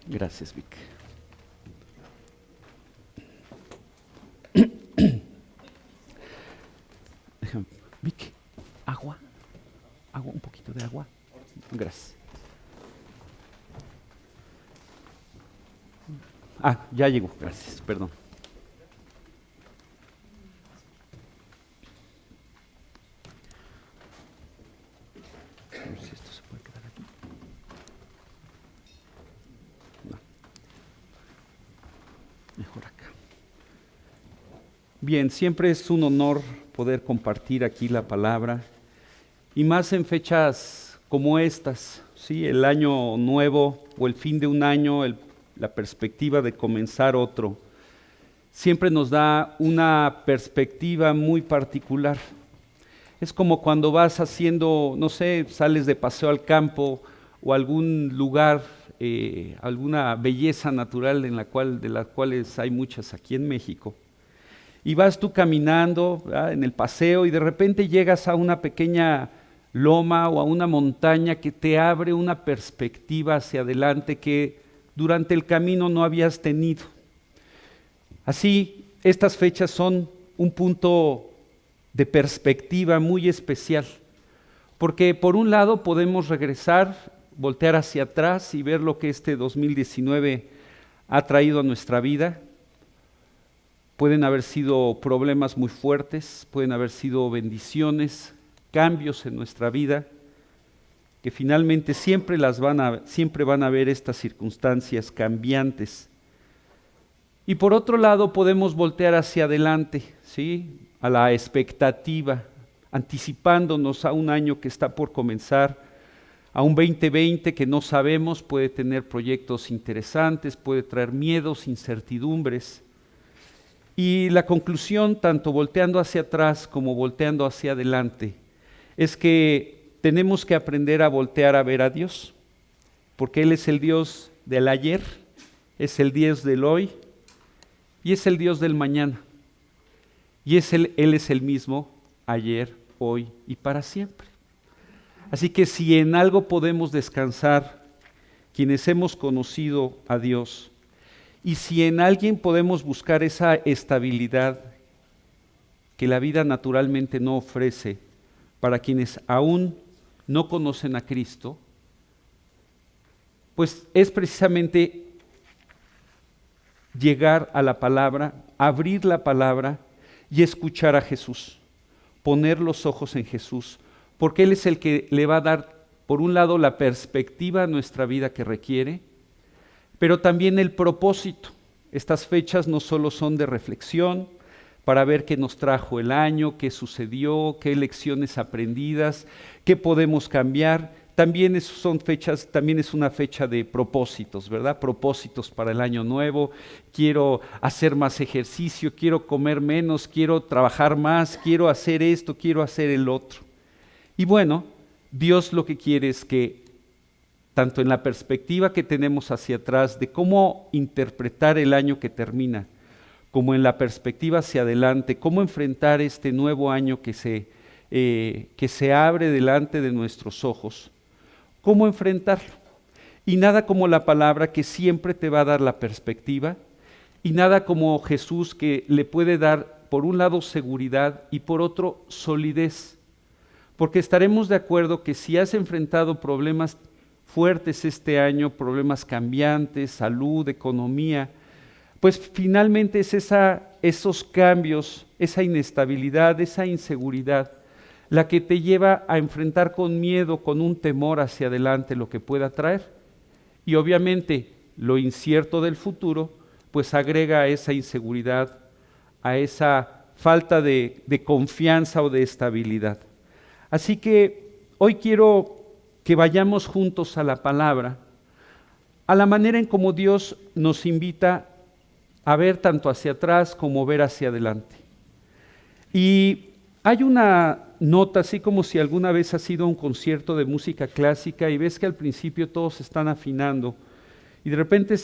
Gracias, Vic. Vic, agua, un poquito de agua. Gracias. Ya llegó, gracias, perdón. A ver si esto se puede quedar aquí. No. Mejor acá. Bien, siempre es un honor poder compartir aquí la palabra, y más en fechas como estas, ¿sí? El año nuevo o el fin de un año, la perspectiva de comenzar otro, siempre nos da una perspectiva muy particular. Es como cuando vas haciendo, no sé, sales de paseo al campo o a algún lugar, alguna belleza natural de las cuales hay muchas aquí en México. Y vas tú caminando, ¿verdad?, en el paseo, y de repente llegas a una pequeña loma o a una montaña que te abre una perspectiva hacia adelante que durante el camino no habías tenido. Así, estas fechas son un punto de perspectiva muy especial, porque por un lado podemos regresar, voltear hacia atrás y ver lo que este 2019 ha traído a nuestra vida. Pueden haber sido problemas muy fuertes, pueden haber sido bendiciones, cambios en nuestra vida, que finalmente siempre van a haber estas circunstancias cambiantes. Y por otro lado podemos voltear hacia adelante, ¿sí?, a la expectativa, anticipándonos a un año que está por comenzar, a un 2020 que no sabemos, puede tener proyectos interesantes, puede traer miedos, incertidumbres. Y la conclusión, tanto volteando hacia atrás como volteando hacia adelante, es que tenemos que aprender a voltear a ver a Dios, porque Él es el Dios del ayer, es el Dios del hoy y es el Dios del mañana. Y Él es el mismo ayer, hoy y para siempre. Así que si en algo podemos descansar, quienes hemos conocido a Dios, y si en alguien podemos buscar esa estabilidad que la vida naturalmente no ofrece para quienes aún no conocen a Cristo, pues es precisamente llegar a la palabra, abrir la palabra y escuchar a Jesús, poner los ojos en Jesús, porque Él es el que le va a dar, por un lado, la perspectiva a nuestra vida que requiere, pero también el propósito. Estas fechas no solo son de reflexión, para ver qué nos trajo el año, qué sucedió, qué lecciones aprendidas, qué podemos cambiar. También es una fecha de propósitos, ¿verdad? Propósitos para el año nuevo. Quiero hacer más ejercicio, quiero comer menos, quiero trabajar más, quiero hacer esto, quiero hacer el otro. Y bueno, Dios lo que quiere es que, tanto en la perspectiva que tenemos hacia atrás de cómo interpretar el año que termina, como en la perspectiva hacia adelante, cómo enfrentar este nuevo año que se abre delante de nuestros ojos, cómo enfrentarlo. Y nada como la palabra que siempre te va a dar la perspectiva, y nada como Jesús que le puede dar, por un lado, seguridad y por otro, solidez. Porque estaremos de acuerdo que si has enfrentado problemas fuertes este año, problemas cambiantes, salud, economía, pues finalmente es esos cambios, esa inestabilidad, esa inseguridad, la que te lleva a enfrentar con miedo, con un temor hacia adelante lo que pueda traer. Y obviamente lo incierto del futuro, pues agrega a esa inseguridad, a esa falta de confianza o de estabilidad. Así que hoy quiero que vayamos juntos a la palabra, a la manera en cómo Dios nos invita a ver tanto hacia atrás como ver hacia adelante. Y hay una nota, así como si alguna vez has ido a un concierto de música clásica y ves que al principio todos están afinando y de repente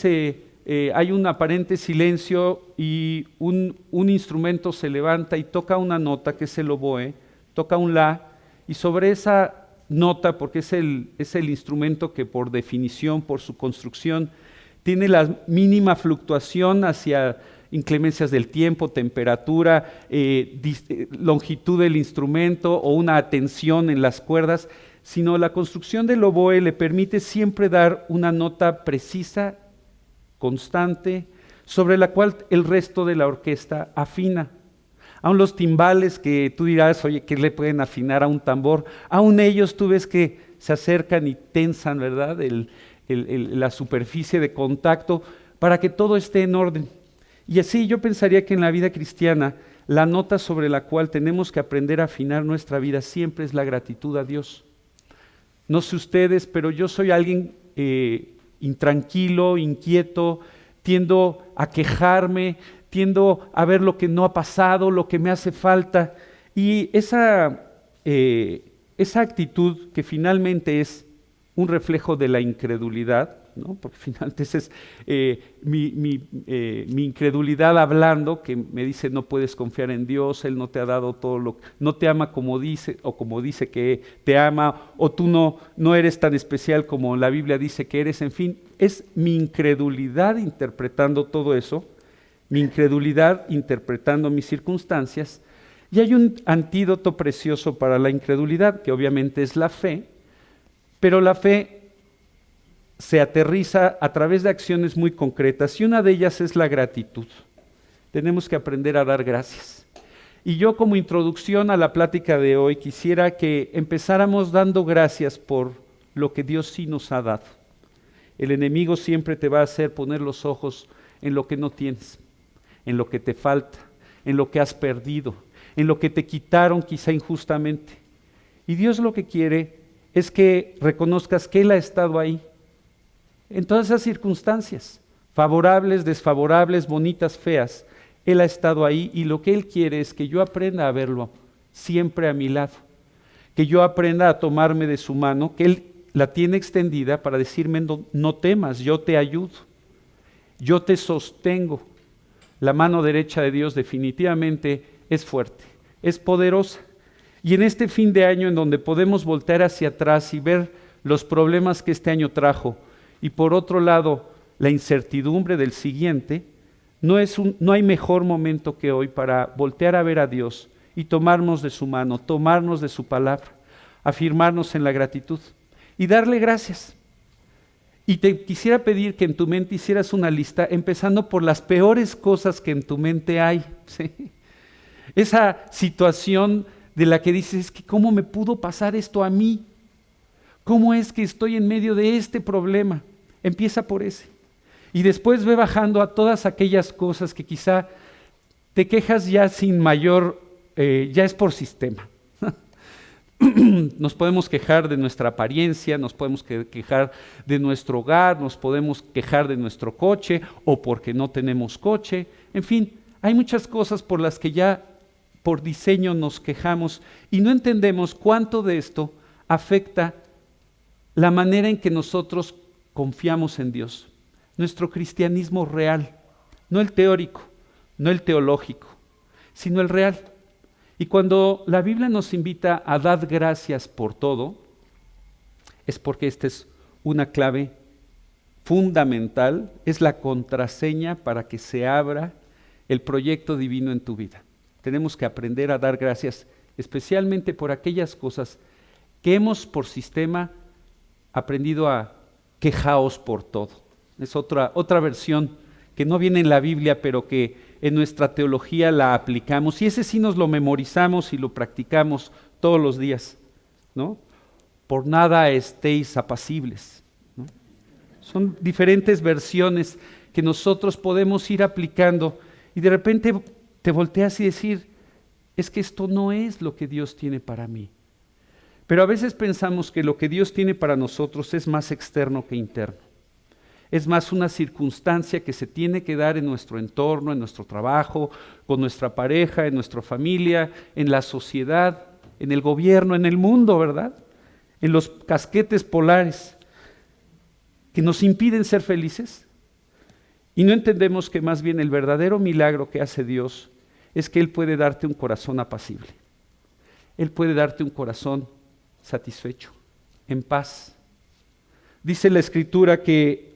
hay un aparente silencio y un instrumento se levanta y toca una nota que es el oboe, toca un la, y sobre esa nota, porque es el instrumento que por definición, por su construcción, tiene la mínima fluctuación hacia inclemencias del tiempo, temperatura, longitud del instrumento o una tensión en las cuerdas, sino la construcción del oboe le permite siempre dar una nota precisa, constante, sobre la cual el resto de la orquesta afina. Aún los timbales que tú dirás, oye, ¿qué le pueden afinar a un tambor? Aún ellos tú ves que se acercan y tensan, ¿verdad? La superficie de contacto para que todo esté en orden. Y así yo pensaría que en la vida cristiana, la nota sobre la cual tenemos que aprender a afinar nuestra vida siempre es la gratitud a Dios. No sé ustedes, pero yo soy alguien intranquilo, inquieto, tiendo a quejarme, tiendo a ver lo que no ha pasado, lo que me hace falta. Y esa actitud que finalmente es un reflejo de la incredulidad, ¿no? Porque finalmente esa es mi incredulidad hablando, que me dice no puedes confiar en Dios, Él no te ha dado todo no te ama como dice, o como dice que te ama, o tú no eres tan especial como la Biblia dice que eres, en fin, es mi incredulidad interpretando todo eso, mi incredulidad interpretando mis circunstancias, y hay un antídoto precioso para la incredulidad, que obviamente es la fe, pero la fe se aterriza a través de acciones muy concretas y una de ellas es la gratitud. Tenemos que aprender a dar gracias. Y yo como introducción a la plática de hoy quisiera que empezáramos dando gracias por lo que Dios sí nos ha dado. El enemigo siempre te va a hacer poner los ojos en lo que no tienes, en lo que te falta, en lo que has perdido, en lo que te quitaron quizá injustamente. Y Dios lo que quiere es que reconozcas que Él ha estado ahí, en todas esas circunstancias, favorables, desfavorables, bonitas, feas, Él ha estado ahí y lo que Él quiere es que yo aprenda a verlo siempre a mi lado, que yo aprenda a tomarme de su mano, que Él la tiene extendida para decirme no temas, yo te ayudo, yo te sostengo. La mano derecha de Dios definitivamente es fuerte, es poderosa. Y en este fin de año en donde podemos voltear hacia atrás y ver los problemas que este año trajo, y por otro lado, la incertidumbre del siguiente, no hay mejor momento que hoy para voltear a ver a Dios y tomarnos de su mano, tomarnos de su palabra, afirmarnos en la gratitud y darle gracias. Y te quisiera pedir que en tu mente hicieras una lista, empezando por las peores cosas que en tu mente hay, ¿sí? Esa situación de la que dices, que ¿cómo me pudo pasar esto a mí? ¿Cómo es que estoy en medio de este problema? Empieza por ese. Y después ve bajando a todas aquellas cosas que quizá te quejas ya sin mayor, ya es por sistema. Nos podemos quejar de nuestra apariencia, nos podemos quejar de nuestro hogar, nos podemos quejar de nuestro coche o porque no tenemos coche. En fin, hay muchas cosas por las que ya por diseño nos quejamos y no entendemos cuánto de esto afecta la manera en que nosotros confiamos en Dios, nuestro cristianismo real, no el teórico, no el teológico, sino el real. Y cuando la Biblia nos invita a dar gracias por todo, es porque esta es una clave fundamental, es la contraseña para que se abra el proyecto divino en tu vida. Tenemos que aprender a dar gracias, especialmente por aquellas cosas que hemos por sistema aprendido a quejaos por todo. Es otra versión que no viene en la Biblia, pero que en nuestra teología la aplicamos. Y ese sí nos lo memorizamos y lo practicamos todos los días, ¿no? Por nada estéis apacibles, ¿no? Son diferentes versiones que nosotros podemos ir aplicando y de repente te volteas y decir, es que esto no es lo que Dios tiene para mí. Pero a veces pensamos que lo que Dios tiene para nosotros es más externo que interno. Es más una circunstancia que se tiene que dar en nuestro entorno, en nuestro trabajo, con nuestra pareja, en nuestra familia, en la sociedad, en el gobierno, en el mundo, ¿verdad? En los casquetes polares que nos impiden ser felices. Y no entendemos que más bien el verdadero milagro que hace Dios es que Él puede darte un corazón apacible. Él puede darte un corazón satisfecho, en paz. Dice la Escritura que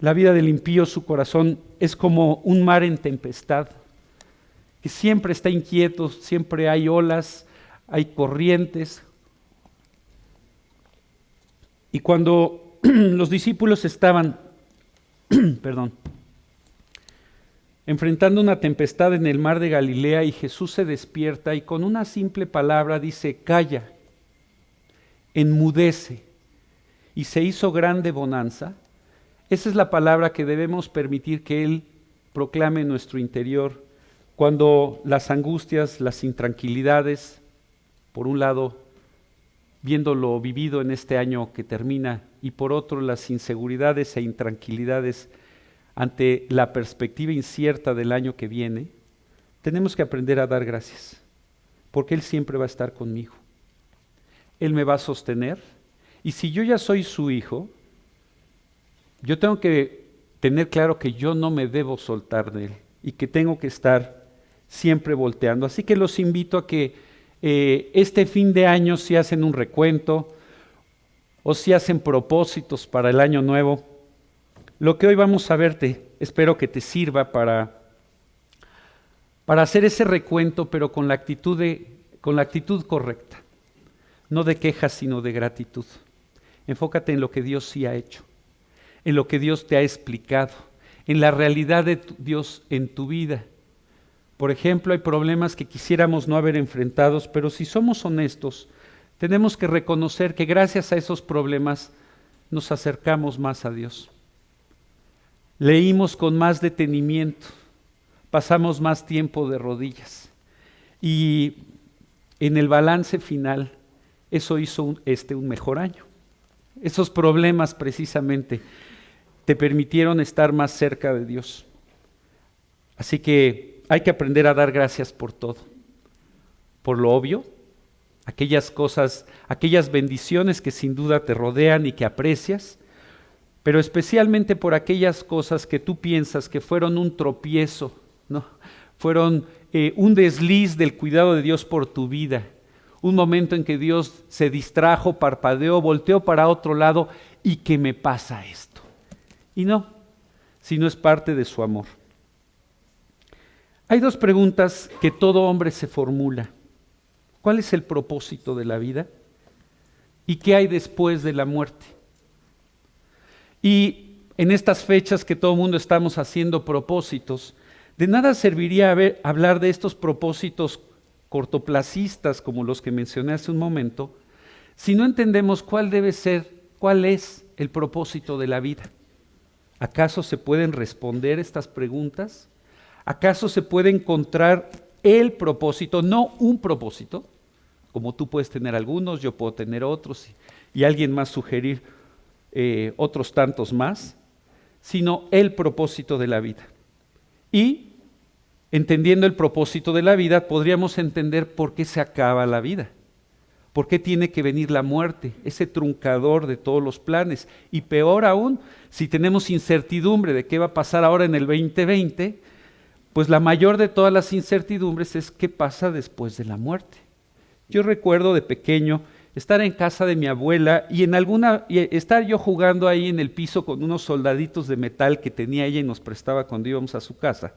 La vida del impío, su corazón es como un mar en tempestad, que siempre está inquieto, siempre hay olas, hay corrientes. Y cuando los discípulos estaban, enfrentando una tempestad en el mar de Galilea, y Jesús se despierta y con una simple palabra dice: calla, enmudece, y se hizo grande bonanza. Esa es la palabra que debemos permitir que Él proclame en nuestro interior cuando las angustias, las intranquilidades, por un lado, viendo lo vivido en este año que termina, y por otro, las inseguridades e intranquilidades ante la perspectiva incierta del año que viene, tenemos que aprender a dar gracias, porque Él siempre va a estar conmigo. Él me va a sostener, y si yo ya soy su hijo, yo tengo que tener claro que yo no me debo soltar de Él y que tengo que estar siempre volteando. Así que los invito a que este fin de año, si hacen un recuento o si hacen propósitos para el año nuevo, lo que hoy vamos a verte, espero que te sirva para hacer ese recuento, pero con la actitud correcta, no de quejas, sino de gratitud. Enfócate en lo que Dios sí ha hecho, en lo que Dios te ha explicado, en la realidad de Dios en tu vida. Por ejemplo, hay problemas que quisiéramos no haber enfrentados, pero si somos honestos, tenemos que reconocer que gracias a esos problemas nos acercamos más a Dios. Leímos con más detenimiento, pasamos más tiempo de rodillas, y en el balance final, eso hizo un mejor año. Esos problemas precisamente te permitieron estar más cerca de Dios. Así que hay que aprender a dar gracias por todo. Por lo obvio, aquellas cosas, aquellas bendiciones que sin duda te rodean y que aprecias, pero especialmente por aquellas cosas que tú piensas que fueron un tropiezo, ¿no? Fueron un desliz del cuidado de Dios por tu vida. Un momento en que Dios se distrajo, parpadeó, volteó para otro lado, y ¿qué me pasa esto? Y no, sino es parte de su amor. Hay dos preguntas que todo hombre se formula. ¿Cuál es el propósito de la vida? ¿Y qué hay después de la muerte? Y en estas fechas que todo el mundo estamos haciendo propósitos, de nada serviría hablar de estos propósitos cortoplacistas como los que mencioné hace un momento, si no entendemos cuál es el propósito de la vida. ¿Acaso se pueden responder estas preguntas? ¿Acaso se puede encontrar el propósito, no un propósito? Como tú puedes tener algunos, yo puedo tener otros, y alguien más sugerir otros tantos más, sino el propósito de la vida. Y entendiendo el propósito de la vida, podríamos entender por qué se acaba la vida. ¿Por qué tiene que venir la muerte, ese truncador de todos los planes? Y peor aún, si tenemos incertidumbre de qué va a pasar ahora en el 2020, pues la mayor de todas las incertidumbres es qué pasa después de la muerte. Yo recuerdo de pequeño estar en casa de mi abuela y estar yo jugando ahí en el piso con unos soldaditos de metal que tenía ella y nos prestaba cuando íbamos a su casa.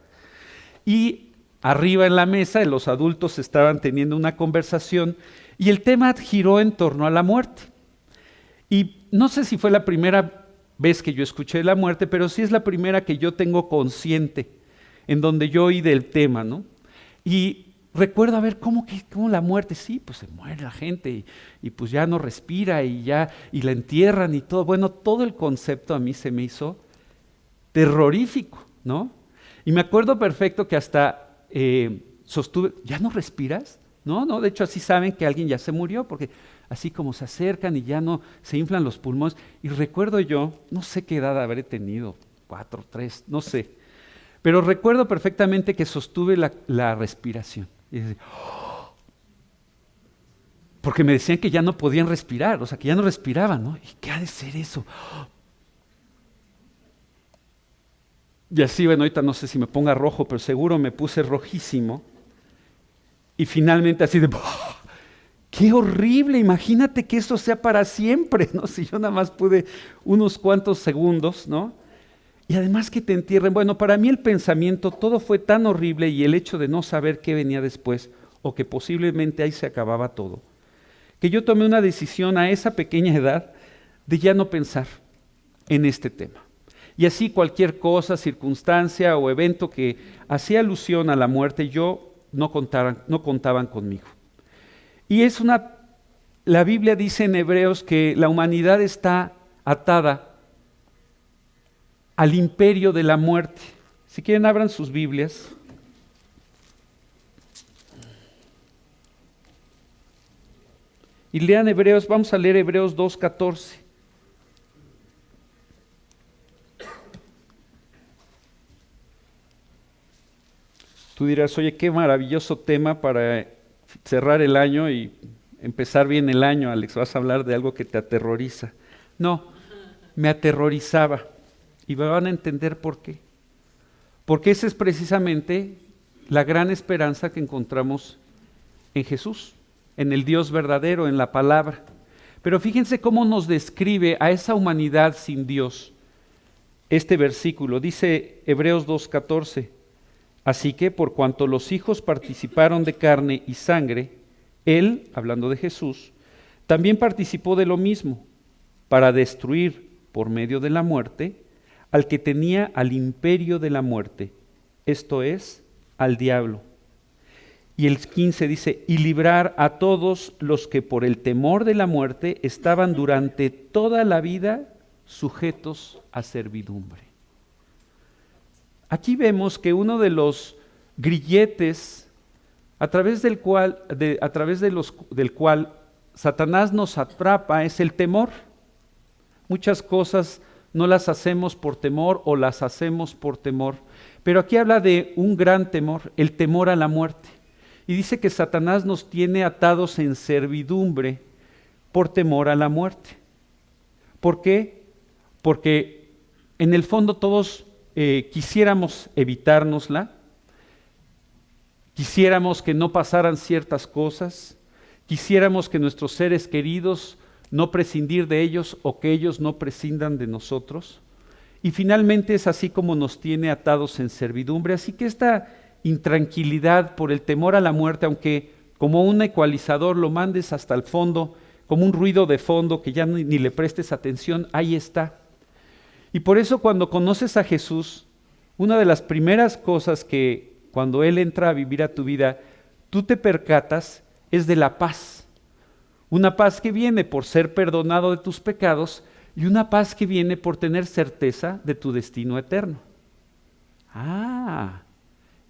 Y arriba en la mesa los adultos estaban teniendo una conversación y el tema giró en torno a la muerte. Y no sé si fue la primera vez que yo escuché de la muerte, pero sí es la primera que yo tengo consciente, en donde yo oí del tema, ¿no? Y recuerdo, a ver, ¿cómo la muerte? Sí, pues se muere la gente y pues ya no respira y la entierran y todo. Bueno, todo el concepto a mí se me hizo terrorífico, ¿no? Y me acuerdo perfecto que hasta sostuve, ¿ya no respiras? No, de hecho así saben que alguien ya se murió, porque así como se acercan y ya no se inflan los pulmones. Y recuerdo yo, no sé qué edad habré tenido, 4, 3, no sé, pero recuerdo perfectamente que sostuve la respiración. Y decía, ¡oh! Porque me decían que ya no podían respirar, o sea, que ya no respiraban, ¿no? ¿Y qué ha de ser eso? Y así, bueno, ahorita no sé si me ponga rojo, pero seguro me puse rojísimo. Y finalmente así de, ¡oh! ¡Qué horrible! Imagínate que eso sea para siempre, ¿no? Si yo nada más pude unos cuantos segundos, ¿no? y además que te entierren. Bueno, para mí el pensamiento, todo fue tan horrible y el hecho de no saber qué venía después o que posiblemente ahí se acababa todo, que yo tomé una decisión a esa pequeña edad de ya no pensar en este tema. Y así cualquier cosa, circunstancia o evento que hacía alusión a la muerte, no contaban conmigo. Y la Biblia dice en Hebreos que la humanidad está atada al imperio de la muerte. Si quieren, abran sus Biblias. Y lean Hebreos, vamos a leer Hebreos 2:14. Tú dirás, oye, qué maravilloso tema para cerrar el año y empezar bien el año, Alex. Vas a hablar de algo que te aterroriza. No, me aterrorizaba. Y me van a entender por qué. Porque esa es precisamente la gran esperanza que encontramos en Jesús, en el Dios verdadero, en la palabra. Pero fíjense cómo nos describe a esa humanidad sin Dios este versículo. Dice Hebreos 2:14, así que por cuanto los hijos participaron de carne y sangre, Él, hablando de Jesús, también participó de lo mismo, para destruir por medio de la muerte al que tenía al imperio de la muerte, esto es, al diablo. Y el 15 dice, y librar a todos los que por el temor de la muerte estaban durante toda la vida sujetos a servidumbre. Aquí vemos que uno de los grilletes a través del cual Satanás nos atrapa es el temor. Muchas cosas no las hacemos por temor o las hacemos por temor. Pero aquí habla de un gran temor, el temor a la muerte. Y dice que Satanás nos tiene atados en servidumbre por temor a la muerte. ¿Por qué? Porque en el fondo todos quisiéramos evitárnosla, quisiéramos que no pasaran ciertas cosas, quisiéramos que nuestros seres queridos no prescindir de ellos o que ellos no prescindan de nosotros. Y finalmente es así como nos tiene atados en servidumbre. Así que esta intranquilidad por el temor a la muerte, aunque como un ecualizador lo mandes hasta el fondo, como un ruido de fondo que ya ni le prestes atención, ahí está. Y por eso cuando conoces a Jesús, una de las primeras cosas que cuando Él entra a vivir a tu vida, tú te percatas es de la paz. Una paz que viene por ser perdonado de tus pecados y una paz que viene por tener certeza de tu destino eterno.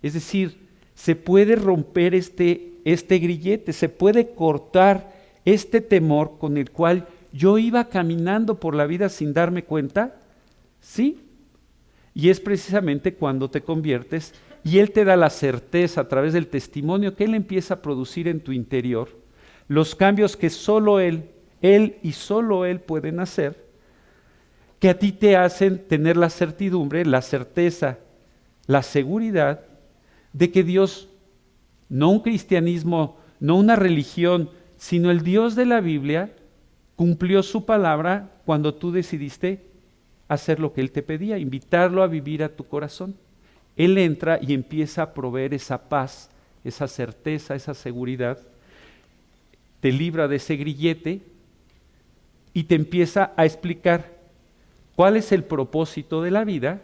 Es decir, se puede romper este grillete, se puede cortar este temor con el cual yo iba caminando por la vida sin darme cuenta. Sí, y es precisamente cuando te conviertes y Él te da la certeza a través del testimonio que Él empieza a producir en tu interior, los cambios que solo Él y solo Él pueden hacer, que a ti te hacen tener la certidumbre, la certeza, la seguridad de que Dios, no un cristianismo, no una religión, sino el Dios de la Biblia, cumplió su palabra cuando tú decidiste hacer lo que Él te pedía, invitarlo a vivir a tu corazón. Él entra y empieza a proveer esa paz, esa certeza, esa seguridad, te libra de ese grillete y te empieza a explicar cuál es el propósito de la vida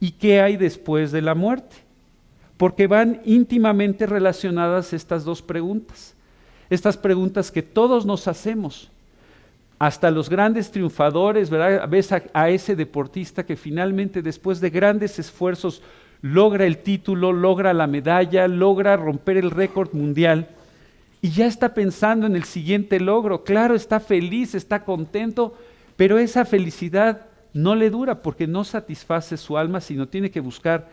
y qué hay después de la muerte. Porque van íntimamente relacionadas estas dos preguntas. Estas preguntas que todos nos hacemos. Hasta los grandes triunfadores, ¿verdad? Ves a ese deportista que finalmente después de grandes esfuerzos logra el título, logra la medalla, logra romper el récord mundial y ya está pensando en el siguiente logro. Claro, está feliz, está contento, pero esa felicidad no le dura porque no satisface su alma, sino tiene que buscar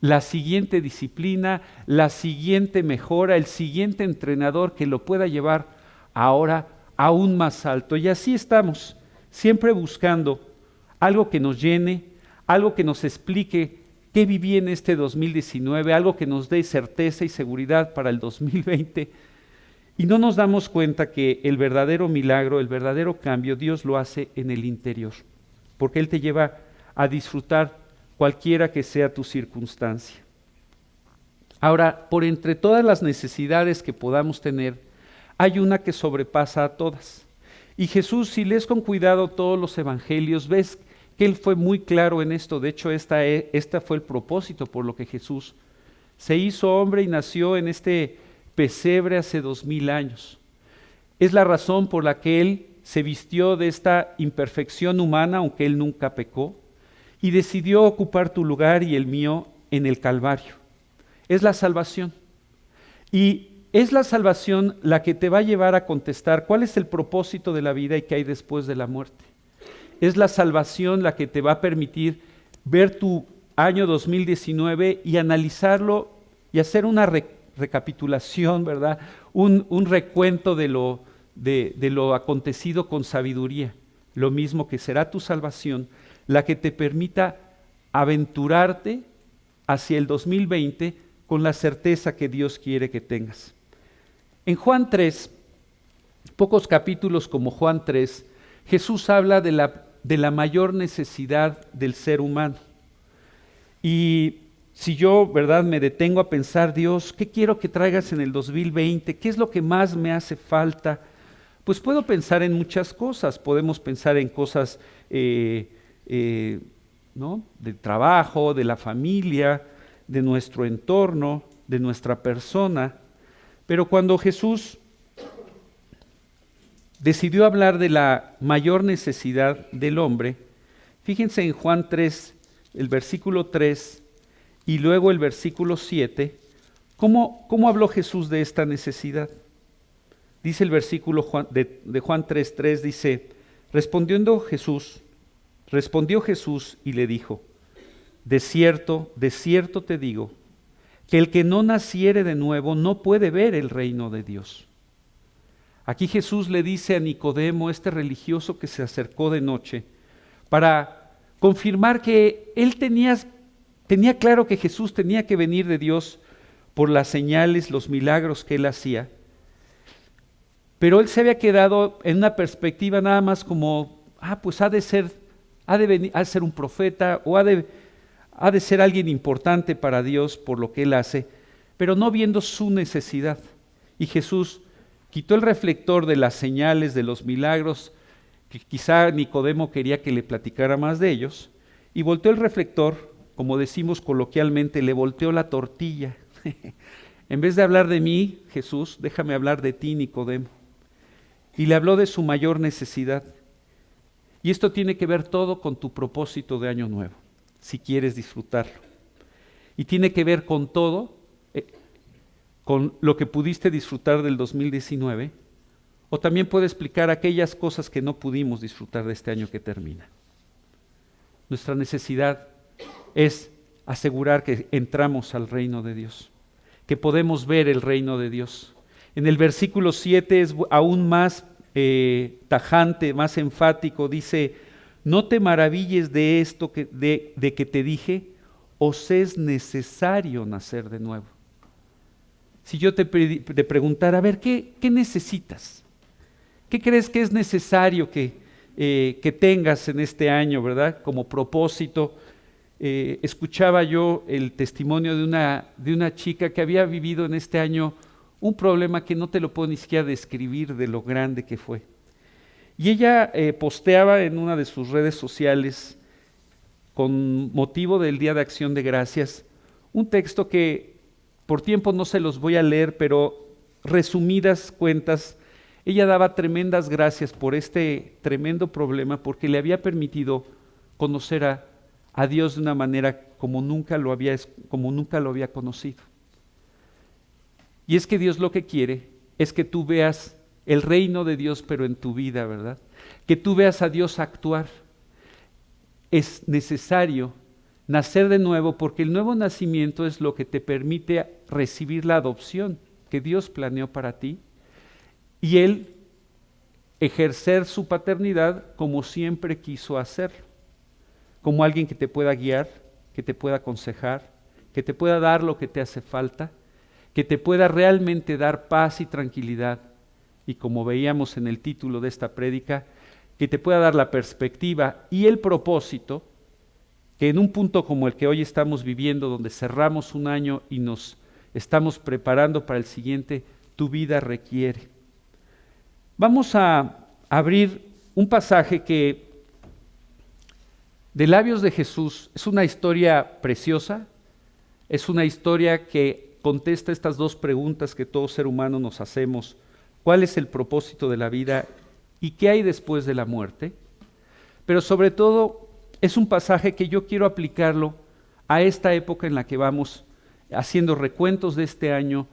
la siguiente disciplina, la siguiente mejora, el siguiente entrenador que lo pueda llevar ahora aún más alto. Y así estamos, siempre buscando algo que nos llene, algo que nos explique qué viví en este 2019, algo que nos dé certeza y seguridad para el 2020. Y no nos damos cuenta que el verdadero milagro, el verdadero cambio, Dios lo hace en el interior, porque Él te lleva a disfrutar cualquiera que sea tu circunstancia. Ahora, por entre todas las necesidades que podamos tener, hay una que sobrepasa a todas. Y Jesús, si lees con cuidado todos los evangelios, ves que Él fue muy claro en esto. De hecho, esta fue el propósito por lo que Jesús se hizo hombre y nació en este pesebre hace 2000 años. Es la razón por la que Él se vistió de esta imperfección humana, aunque Él nunca pecó, y decidió ocupar tu lugar y el mío en el Calvario. Es la salvación. Y es la salvación la que te va a llevar a contestar cuál es el propósito de la vida y qué hay después de la muerte. Es la salvación la que te va a permitir ver tu año 2019 y analizarlo y hacer una recapitulación, ¿verdad? Un recuento de lo acontecido con sabiduría. Lo mismo que será tu salvación, la que te permita aventurarte hacia el 2020 con la certeza que Dios quiere que tengas. En Juan 3, pocos capítulos como Juan 3, Jesús habla de la mayor necesidad del ser humano. Y si yo, ¿verdad?, me detengo a pensar, Dios, ¿qué quiero que traigas en el 2020? ¿Qué es lo que más me hace falta? Pues puedo pensar en muchas cosas. Podemos pensar en cosas ¿no?, del trabajo, de la familia, de nuestro entorno, de nuestra persona. Pero cuando Jesús decidió hablar de la mayor necesidad del hombre, fíjense en Juan 3, el versículo 3 y luego el versículo 7, ¿cómo habló Jesús de esta necesidad? Dice el versículo de Juan 3:3, dice, respondió Jesús y le dijo, de cierto te digo, que el que no naciere de nuevo no puede ver el reino de Dios. Aquí Jesús le dice a Nicodemo, este religioso que se acercó de noche, para confirmar que él tenía claro que Jesús tenía que venir de Dios por las señales, los milagros que él hacía, pero él se había quedado en una perspectiva nada más como, pues ha de ser un profeta o ha de ser alguien importante para Dios por lo que él hace, pero no viendo su necesidad. Y Jesús quitó el reflector de las señales, de los milagros, que quizá Nicodemo quería que le platicara más de ellos, y volteó el reflector, como decimos coloquialmente, le volteó la tortilla. En vez de hablar de mí, Jesús, déjame hablar de ti, Nicodemo. Y le habló de su mayor necesidad. Y esto tiene que ver todo con tu propósito de año nuevo, si quieres disfrutarlo. Y tiene que ver con todo, con lo que pudiste disfrutar del 2019, o también puede explicar aquellas cosas que no pudimos disfrutar de este año que termina. Nuestra necesidad es asegurar que entramos al reino de Dios, que podemos ver el reino de Dios. En el versículo 7 es aún más tajante, más enfático, dice, no te maravilles de esto de que te dije, os es necesario nacer de nuevo. Si yo te preguntara, a ver, ¿qué necesitas? ¿Qué crees que es necesario que tengas en este año, verdad? Como propósito. Escuchaba yo el testimonio de una chica que había vivido en este año un problema que no te lo puedo ni siquiera describir de lo grande que fue. Y ella posteaba en una de sus redes sociales, con motivo del Día de Acción de Gracias, un texto que por tiempo no se los voy a leer, pero resumidas cuentas, ella daba tremendas gracias por este tremendo problema, porque le había permitido conocer a Dios de una manera como nunca lo había conocido. Y es que Dios lo que quiere es que tú veas el reino de Dios, pero en tu vida, ¿verdad? Que tú veas a Dios actuar. Es necesario nacer de nuevo, porque el nuevo nacimiento es lo que te permite recibir la adopción que Dios planeó para ti y Él ejercer su paternidad como siempre quiso hacerlo, como alguien que te pueda guiar, que te pueda aconsejar, que te pueda dar lo que te hace falta, que te pueda realmente dar paz y tranquilidad, y como veíamos en el título de esta prédica, que te pueda dar la perspectiva y el propósito que en un punto como el que hoy estamos viviendo, donde cerramos un año y nos estamos preparando para el siguiente, tu vida requiere. Vamos a abrir un pasaje que de labios de Jesús es una historia preciosa, es una historia que contesta estas dos preguntas que todo ser humano nos hacemos: ¿cuál es el propósito de la vida y qué hay después de la muerte? Pero sobre todo es un pasaje que yo quiero aplicarlo a esta época en la que vamos haciendo recuentos de este año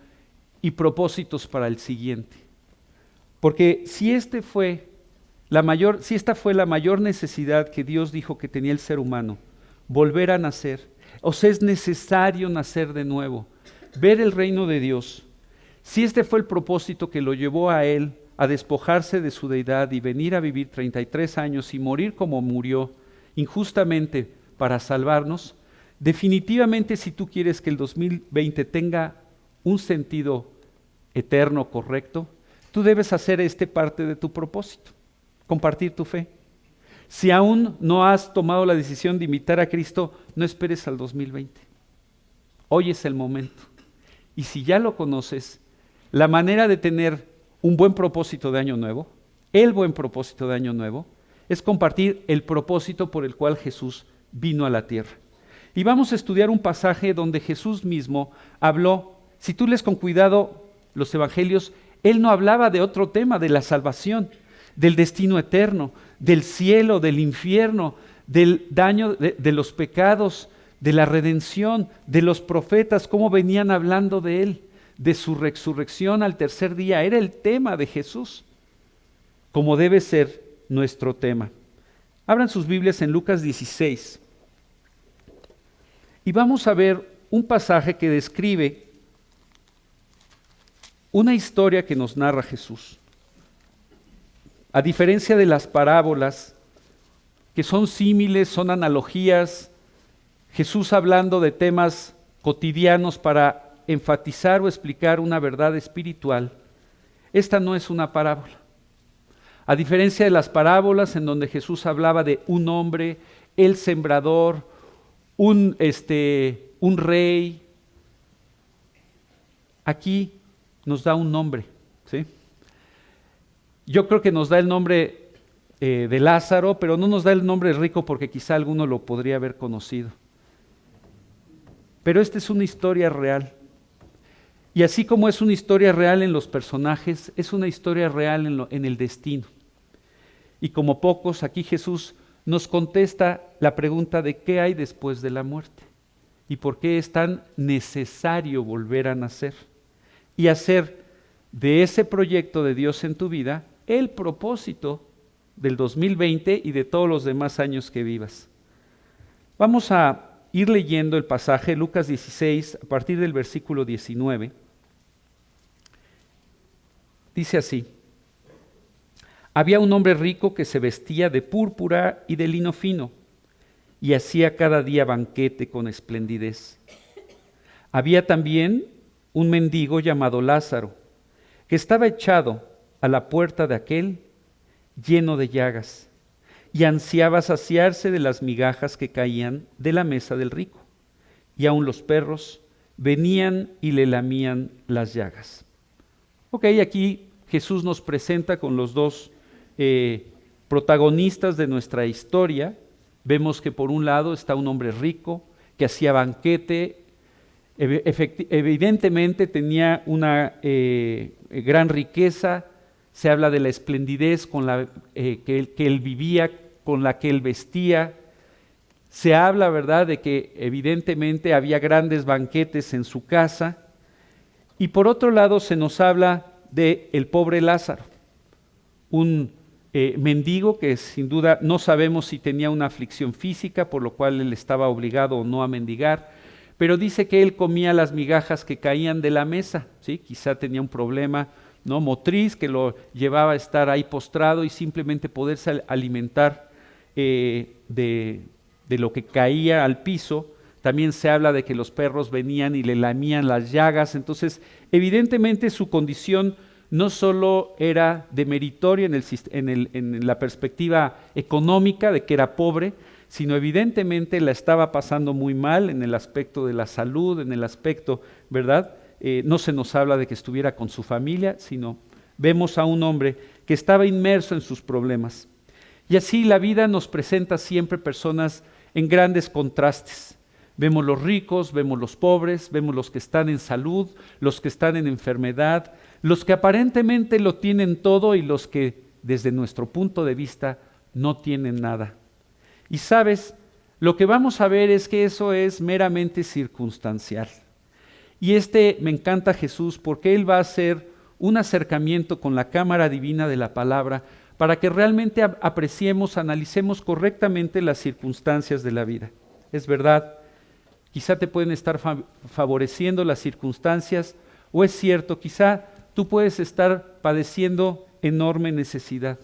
y propósitos para el siguiente. Porque si esta fue la mayor necesidad que Dios dijo que tenía el ser humano, volver a nacer, o sea, es necesario nacer de nuevo, ver el reino de Dios. Si este fue el propósito que lo llevó a él a despojarse de su deidad y venir a vivir 33 años y morir como murió, injustamente para salvarnos, definitivamente si tú quieres que el 2020 tenga un sentido eterno, correcto, tú debes hacer parte de tu propósito, compartir tu fe. Si aún no has tomado la decisión de imitar a Cristo, no esperes al 2020. Hoy es el momento. Y si ya lo conoces, la manera de tener un buen propósito de año nuevo, el buen propósito de año nuevo, es compartir el propósito por el cual Jesús vino a la tierra. Y vamos a estudiar un pasaje donde Jesús mismo habló. Si tú lees con cuidado los evangelios, él no hablaba de otro tema, de la salvación, del destino eterno, del cielo, del infierno, del daño de los pecados, de la redención, de los profetas, cómo venían hablando de él, de su resurrección al tercer día. Era el tema de Jesús, como debe ser nuestro tema. Abran sus Biblias en Lucas 16 y vamos a ver un pasaje que describe una historia que nos narra Jesús. A diferencia de las parábolas, que son símiles, son analogías, Jesús hablando de temas cotidianos para enfatizar o explicar una verdad espiritual, esta no es una parábola. A diferencia de las parábolas en donde Jesús hablaba de un hombre, el sembrador, un rey, aquí nos da un nombre, ¿sí? Yo creo que nos da el nombre de Lázaro, pero no nos da el nombre rico porque quizá alguno lo podría haber conocido. Pero esta es una historia real. Y así como es una historia real en los personajes, es una historia real en el destino. Y como pocos, aquí Jesús nos contesta la pregunta de qué hay después de la muerte y por qué es tan necesario volver a nacer y hacer de ese proyecto de Dios en tu vida el propósito del 2020 y de todos los demás años que vivas. Vamos a ir leyendo el pasaje, Lucas 16, a partir del versículo 19. Dice así: había un hombre rico que se vestía de púrpura y de lino fino, y hacía cada día banquete con esplendidez. Había también un mendigo llamado Lázaro, que estaba echado a la puerta de aquel, lleno de llagas, y ansiaba saciarse de las migajas que caían de la mesa del rico, y aun los perros venían y le lamían las llagas. Ok, aquí Jesús nos presenta con los dos protagonistas de nuestra historia. Vemos que por un lado está un hombre rico que hacía banquete, evidentemente tenía una gran riqueza. Se habla de la esplendidez con la que él vivía, con la que él vestía. Se habla, ¿verdad?, de que evidentemente había grandes banquetes en su casa. Y por otro lado se nos habla de el pobre Lázaro, un mendigo que sin duda no sabemos si tenía una aflicción física, por lo cual él estaba obligado o no a mendigar, pero dice que él comía las migajas que caían de la mesa, ¿sí? Quizá tenía un problema, ¿no?, motriz que lo llevaba a estar ahí postrado y simplemente poderse alimentar de lo que caía al piso. También se habla de que los perros venían y le lamían las llagas. Entonces, evidentemente su condición no solo era demeritoria en la perspectiva económica de que era pobre, sino evidentemente la estaba pasando muy mal en el aspecto de la salud, en el aspecto, ¿verdad? No se nos habla de que estuviera con su familia, sino vemos a un hombre que estaba inmerso en sus problemas. Y así la vida nos presenta siempre personas en grandes contrastes. Vemos los ricos, vemos los pobres, vemos los que están en salud, los que están en enfermedad, los que aparentemente lo tienen todo y los que desde nuestro punto de vista no tienen nada. Y sabes, lo que vamos a ver es que eso es meramente circunstancial. Y me encanta Jesús porque Él va a hacer un acercamiento con la cámara divina de la palabra para que realmente apreciemos, analicemos correctamente las circunstancias de la vida. Es verdad, quizá te pueden estar favoreciendo las circunstancias, o es cierto, quizá tú puedes estar padeciendo enorme necesidad.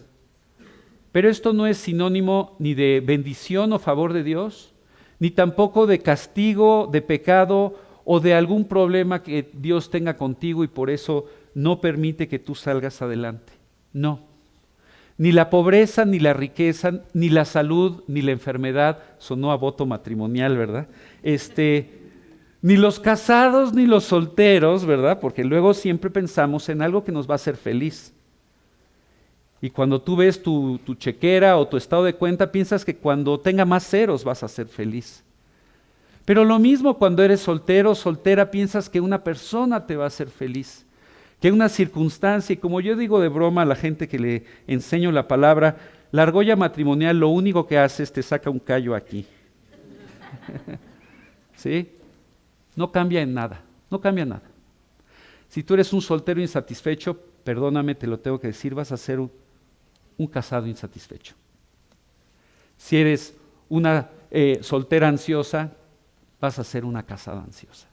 Pero esto no es sinónimo ni de bendición o favor de Dios, ni tampoco de castigo, de pecado o de algún problema que Dios tenga contigo y por eso no permite que tú salgas adelante. No. Ni la pobreza, ni la riqueza, ni la salud, ni la enfermedad, sonó a voto matrimonial, ¿verdad? Ni los casados, ni los solteros, ¿verdad? Porque luego siempre pensamos en algo que nos va a hacer feliz. Y cuando tú ves tu chequera o tu estado de cuenta, piensas que cuando tenga más ceros vas a ser feliz. Pero lo mismo cuando eres soltero o soltera, piensas que una persona te va a hacer feliz, que una circunstancia, y como yo digo de broma a la gente que le enseño la palabra, la argolla matrimonial lo único que hace es te saca un callo aquí. ¿Sí? No cambia en nada, no cambia nada. Si tú eres un soltero insatisfecho, perdóname, te lo tengo que decir, vas a ser un casado insatisfecho. Si eres una soltera ansiosa, vas a ser una casada ansiosa.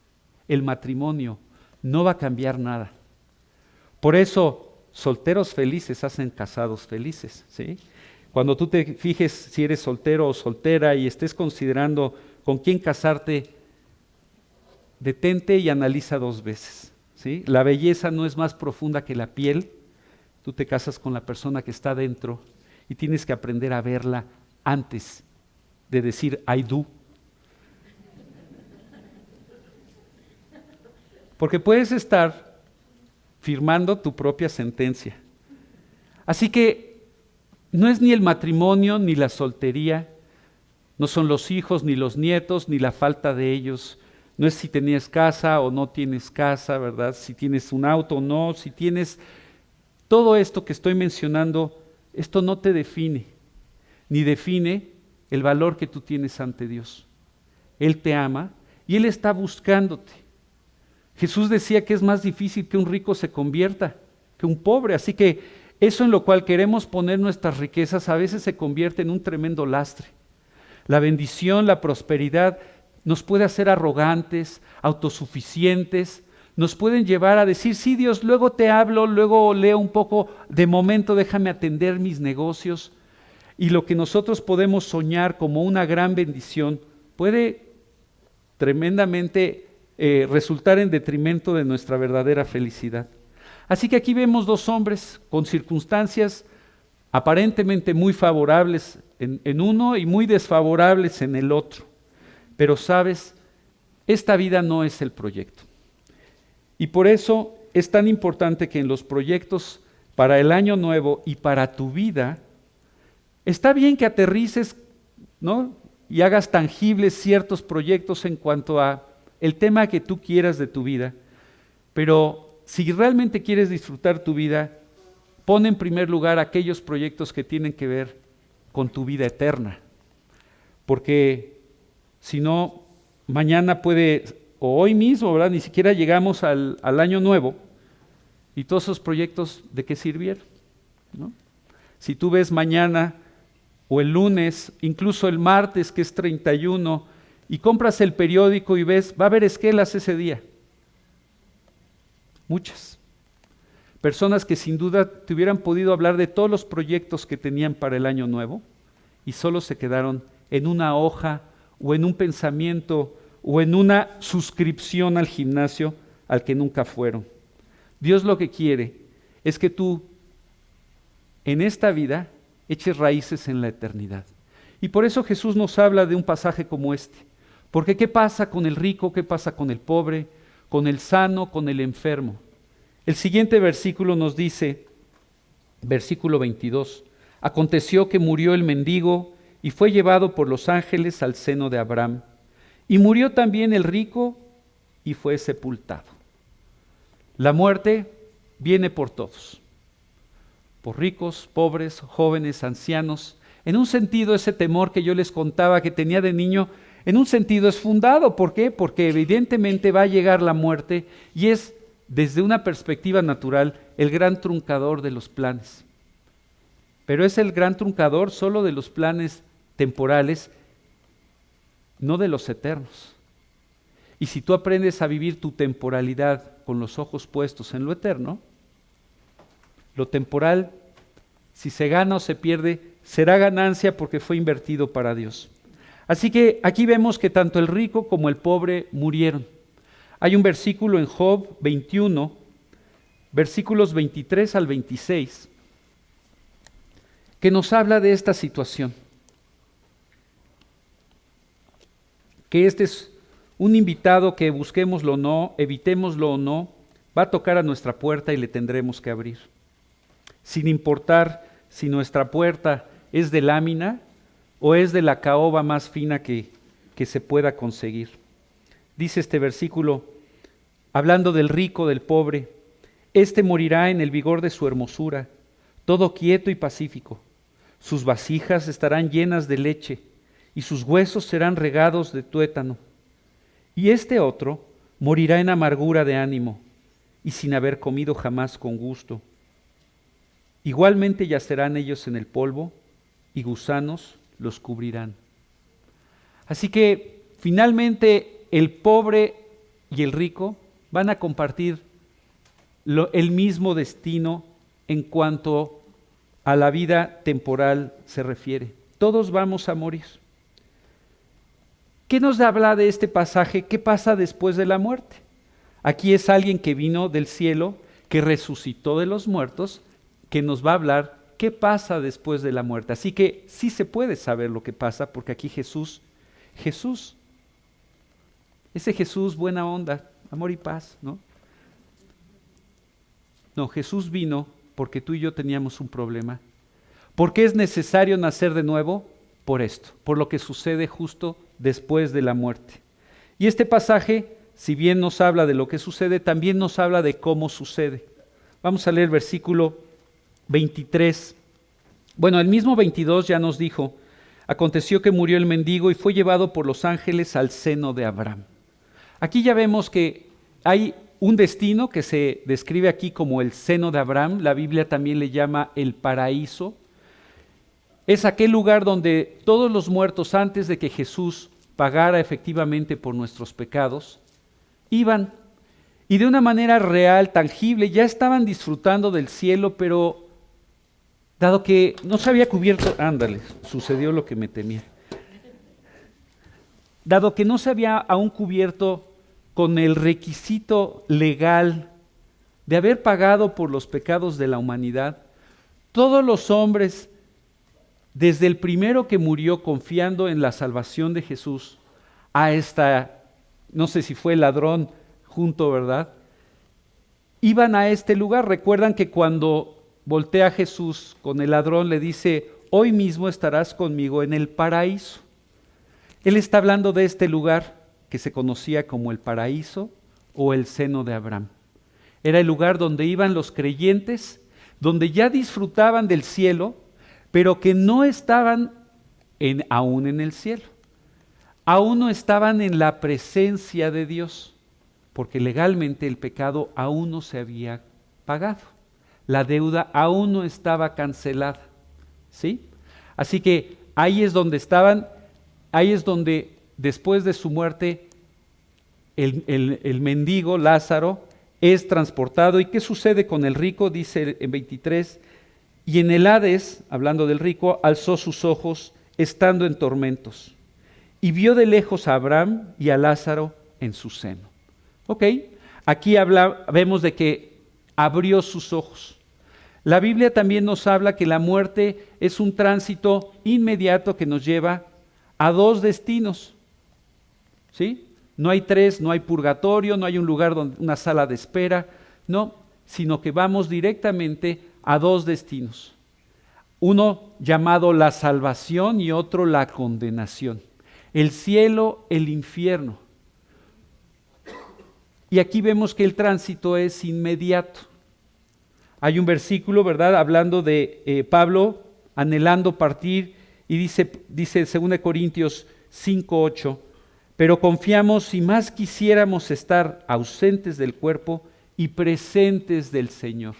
El matrimonio no va a cambiar nada. Por eso, solteros felices hacen casados felices, ¿sí? Cuando tú te fijes si eres soltero o soltera y estés considerando con quién casarte, detente y analiza 2 veces, ¿sí? La belleza no es más profunda que la piel. Tú te casas con la persona que está dentro y tienes que aprender a verla antes de decir I do. Porque puedes estar firmando tu propia sentencia. Así que no es ni el matrimonio ni la soltería, no son los hijos ni los nietos ni la falta de ellos, no es si tenías casa o no tienes casa, ¿verdad? Si tienes un auto o no, si tienes todo esto que estoy mencionando, esto no te define, ni define el valor que tú tienes ante Dios. Él te ama y Él está buscándote. Jesús decía que es más difícil que un rico se convierta que un pobre, así que eso en lo cual queremos poner nuestras riquezas a veces se convierte en un tremendo lastre. La bendición, la prosperidad nos puede hacer arrogantes, autosuficientes, nos pueden llevar a decir, sí Dios, luego te hablo, luego leo un poco, de momento déjame atender mis negocios. Y lo que nosotros podemos soñar como una gran bendición puede tremendamente resultar en detrimento de nuestra verdadera felicidad. Así que aquí vemos 2 hombres con circunstancias aparentemente muy favorables en uno y muy desfavorables en el otro. Pero sabes, esta vida no es el proyecto. Y por eso es tan importante que en los proyectos para el año nuevo y para tu vida, está bien que aterrices, ¿no? Y hagas tangibles ciertos proyectos en cuanto a el tema que tú quieras de tu vida, pero si realmente quieres disfrutar tu vida, pon en primer lugar aquellos proyectos que tienen que ver con tu vida eterna, porque si no, mañana puede, o hoy mismo, ¿verdad? Ni siquiera llegamos al año nuevo, y todos esos proyectos, ¿de qué sirvieron? ¿No? Si tú ves mañana, o el lunes, incluso el martes, que es 31, y compras el periódico y ves, va a haber esquelas ese día. Muchas. Personas que sin duda te hubieran podido hablar de todos los proyectos que tenían para el año nuevo y solo se quedaron en una hoja o en un pensamiento o en una suscripción al gimnasio al que nunca fueron. Dios lo que quiere es que tú en esta vida eches raíces en la eternidad. Y por eso Jesús nos habla de un pasaje como este. Porque ¿qué pasa con el rico? ¿Qué pasa con el pobre? Con el sano, con el enfermo. El siguiente versículo nos dice, versículo 22, aconteció que murió el mendigo y fue llevado por los ángeles al seno de Abraham. Y murió también el rico y fue sepultado. La muerte viene por todos, por ricos, pobres, jóvenes, ancianos. En un sentido, ese temor que yo les contaba que tenía de niño, en un sentido es fundado. ¿Por qué? Porque evidentemente va a llegar la muerte y es, desde una perspectiva natural, el gran truncador de los planes. Pero es el gran truncador solo de los planes temporales, no de los eternos. Y si tú aprendes a vivir tu temporalidad con los ojos puestos en lo eterno, lo temporal, si se gana o se pierde, será ganancia porque fue invertido para Dios. Así que aquí vemos que tanto el rico como el pobre murieron. Hay un versículo en Job 21, versículos 23 al 26, que nos habla de esta situación. Que este es un invitado que busquémoslo o no, evitémoslo o no, va a tocar a nuestra puerta y le tendremos que abrir. Sin importar si nuestra puerta es de lámina o es de la caoba más fina que se pueda conseguir. Dice este versículo, hablando del rico, del pobre, este morirá en el vigor de su hermosura, todo quieto y pacífico. Sus vasijas estarán llenas de leche y sus huesos serán regados de tuétano. Y este otro morirá en amargura de ánimo y sin haber comido jamás con gusto. Igualmente yacerán ellos en el polvo y gusanos los cubrirán. Así que finalmente el pobre y el rico van a compartir el mismo destino en cuanto a la vida temporal se refiere. Todos vamos a morir. ¿Qué nos habla de este pasaje? ¿Qué pasa después de la muerte? Aquí es alguien que vino del cielo, que resucitó de los muertos, que nos va a hablar qué pasa después de la muerte. Así que sí se puede saber lo que pasa, porque aquí Jesús, ese Jesús buena onda, amor y paz, ¿no? No, Jesús vino porque tú y yo teníamos un problema. ¿Por qué es necesario nacer de nuevo? Por esto, por lo que sucede justo después de la muerte. Y este pasaje, si bien nos habla de lo que sucede, también nos habla de cómo sucede. Vamos a leer el versículo 23. Bueno, el mismo 22 ya nos dijo, aconteció que murió el mendigo y fue llevado por los ángeles al seno de Abraham. Aquí ya vemos que hay un destino que se describe aquí como el seno de Abraham. La Biblia también le llama el paraíso. Es aquel lugar donde todos los muertos, antes de que Jesús pagara efectivamente por nuestros pecados, iban y de una manera real, tangible, ya estaban disfrutando del cielo, pero dado que no se había cubierto, sucedió lo que me temía. Dado que no se había aún cubierto con el requisito legal de haber pagado por los pecados de la humanidad, todos los hombres, desde el primero que murió confiando en la salvación de Jesús, no sé si fue el ladrón junto, ¿verdad? Iban a este lugar. Recuerdan que cuando voltea Jesús con el ladrón le dice, hoy mismo estarás conmigo en el paraíso. Él está hablando de este lugar que se conocía como el paraíso o el seno de Abraham. Era el lugar donde iban los creyentes, donde ya disfrutaban del cielo, pero que no estaban aún en el cielo. Aún no estaban en la presencia de Dios, porque legalmente el pecado aún no se había pagado. La deuda aún no estaba cancelada, ¿sí? Así que ahí es donde estaban, ahí es donde después de su muerte el mendigo Lázaro es transportado. ¿Y qué sucede con el rico? Dice en 23, y en el Hades, hablando del rico, alzó sus ojos estando en tormentos y vio de lejos a Abraham y a Lázaro en su seno. Ok, aquí vemos de que abrió sus ojos. La Biblia también nos habla que la muerte es un tránsito inmediato que nos lleva a dos destinos, ¿sí? No hay tres, no hay purgatorio, no hay un lugar donde una sala de espera, no, sino que vamos directamente a dos destinos. Uno llamado la salvación y otro la condenación. El cielo, el infierno. Y aquí vemos que el tránsito es inmediato. Hay un versículo, ¿verdad?, hablando de Pablo anhelando partir, y dice 2 Corintios 5:8, pero confiamos si más quisiéramos estar ausentes del cuerpo y presentes del Señor.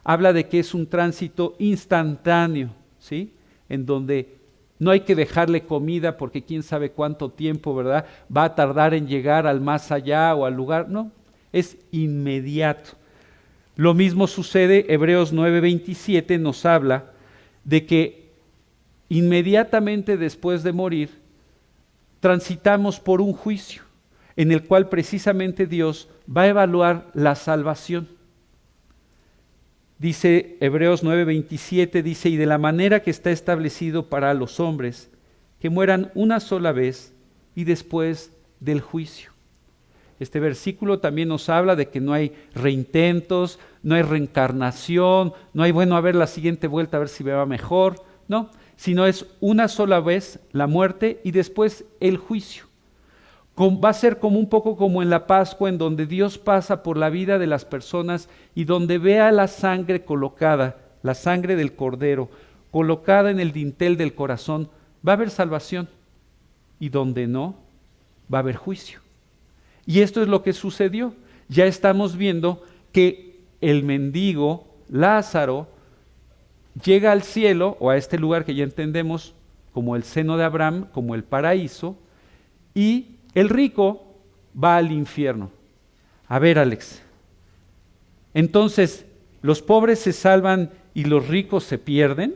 Habla de que es un tránsito instantáneo, ¿sí?, en donde no hay que dejarle comida porque quién sabe cuánto tiempo, ¿verdad?, va a tardar en llegar al más allá o al lugar. No, es inmediato. Lo mismo sucede, Hebreos 9:27 nos habla de que inmediatamente después de morir transitamos por un juicio en el cual precisamente Dios va a evaluar la salvación. Dice Hebreos 9:27, dice, y de la manera que está establecido para los hombres, que mueran una sola vez y después del juicio. Este versículo también nos habla de que no hay reintentos, no hay reencarnación, no hay, bueno, a ver la siguiente vuelta, a ver si me va mejor, no, sino es una sola vez la muerte y después el juicio. Va a ser como un poco como en la Pascua, en donde Dios pasa por la vida de las personas y donde vea la sangre colocada, la sangre del Cordero, colocada en el dintel del corazón, va a haber salvación, y donde no, va a haber juicio. Y esto es lo que sucedió. Ya estamos viendo que el mendigo Lázaro llega al cielo, o a este lugar que ya entendemos como el seno de Abraham, como el paraíso, y el rico va al infierno. A ver, Alex, entonces, ¿los pobres se salvan y los ricos se pierden?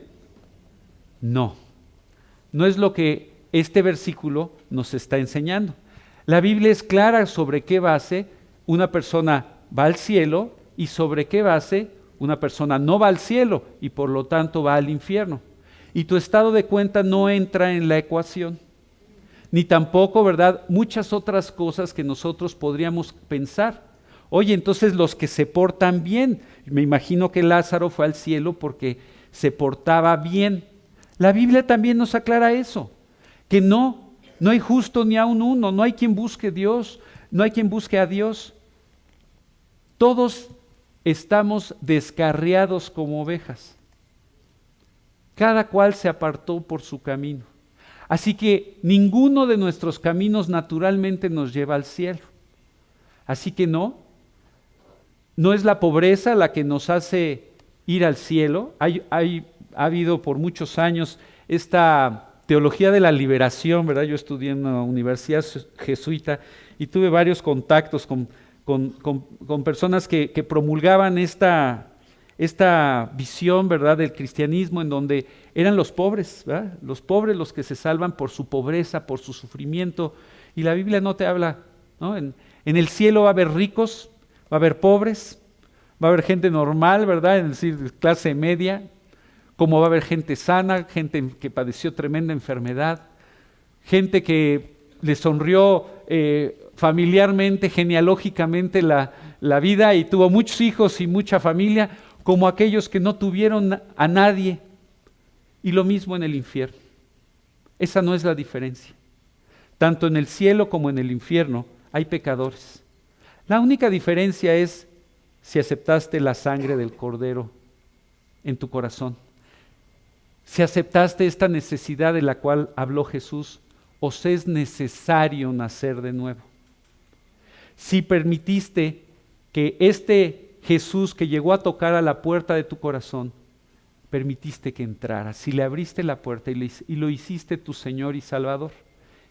No, no es lo que este versículo nos está enseñando. La Biblia es clara sobre qué base una persona va al cielo y sobre qué base una persona no va al cielo y por lo tanto va al infierno. Y tu estado de cuenta no entra en la ecuación. Ni tampoco, ¿verdad?, muchas otras cosas que nosotros podríamos pensar. Oye, entonces los que se portan bien, me imagino que Lázaro fue al cielo porque se portaba bien. La Biblia también nos aclara eso, que no hay justo ni aun uno, no hay quien busque a Dios, no hay quien busque a Dios. Todos estamos descarriados como ovejas. Cada cual se apartó por su camino. Así que ninguno de nuestros caminos naturalmente nos lleva al cielo. Así que no es la pobreza la que nos hace ir al cielo. Ha habido por muchos años esta teología de la liberación, ¿verdad? Yo estudié en una universidad jesuita y tuve varios contactos con personas que promulgaban esta visión, ¿verdad?, del cristianismo, en donde eran los pobres, ¿verdad?, los pobres los que se salvan por su pobreza, por su sufrimiento. Y la Biblia no te habla, ¿no? En el cielo va a haber ricos, va a haber pobres, va a haber gente normal, ¿verdad?, es decir, clase media, como va a haber gente sana, gente que padeció tremenda enfermedad, gente que le sonrió familiarmente, genealógicamente la vida y tuvo muchos hijos y mucha familia, como aquellos que no tuvieron a nadie. Y lo mismo en el infierno. Esa no es la diferencia. Tanto en el cielo como en el infierno hay pecadores. La única diferencia es si aceptaste la sangre del Cordero en tu corazón. Si aceptaste esta necesidad de la cual habló Jesús, os es necesario nacer de nuevo. Si permitiste que este Jesús que llegó a tocar a la puerta de tu corazón, permitiste que entrara, si le abriste la puerta y lo hiciste tu Señor y Salvador.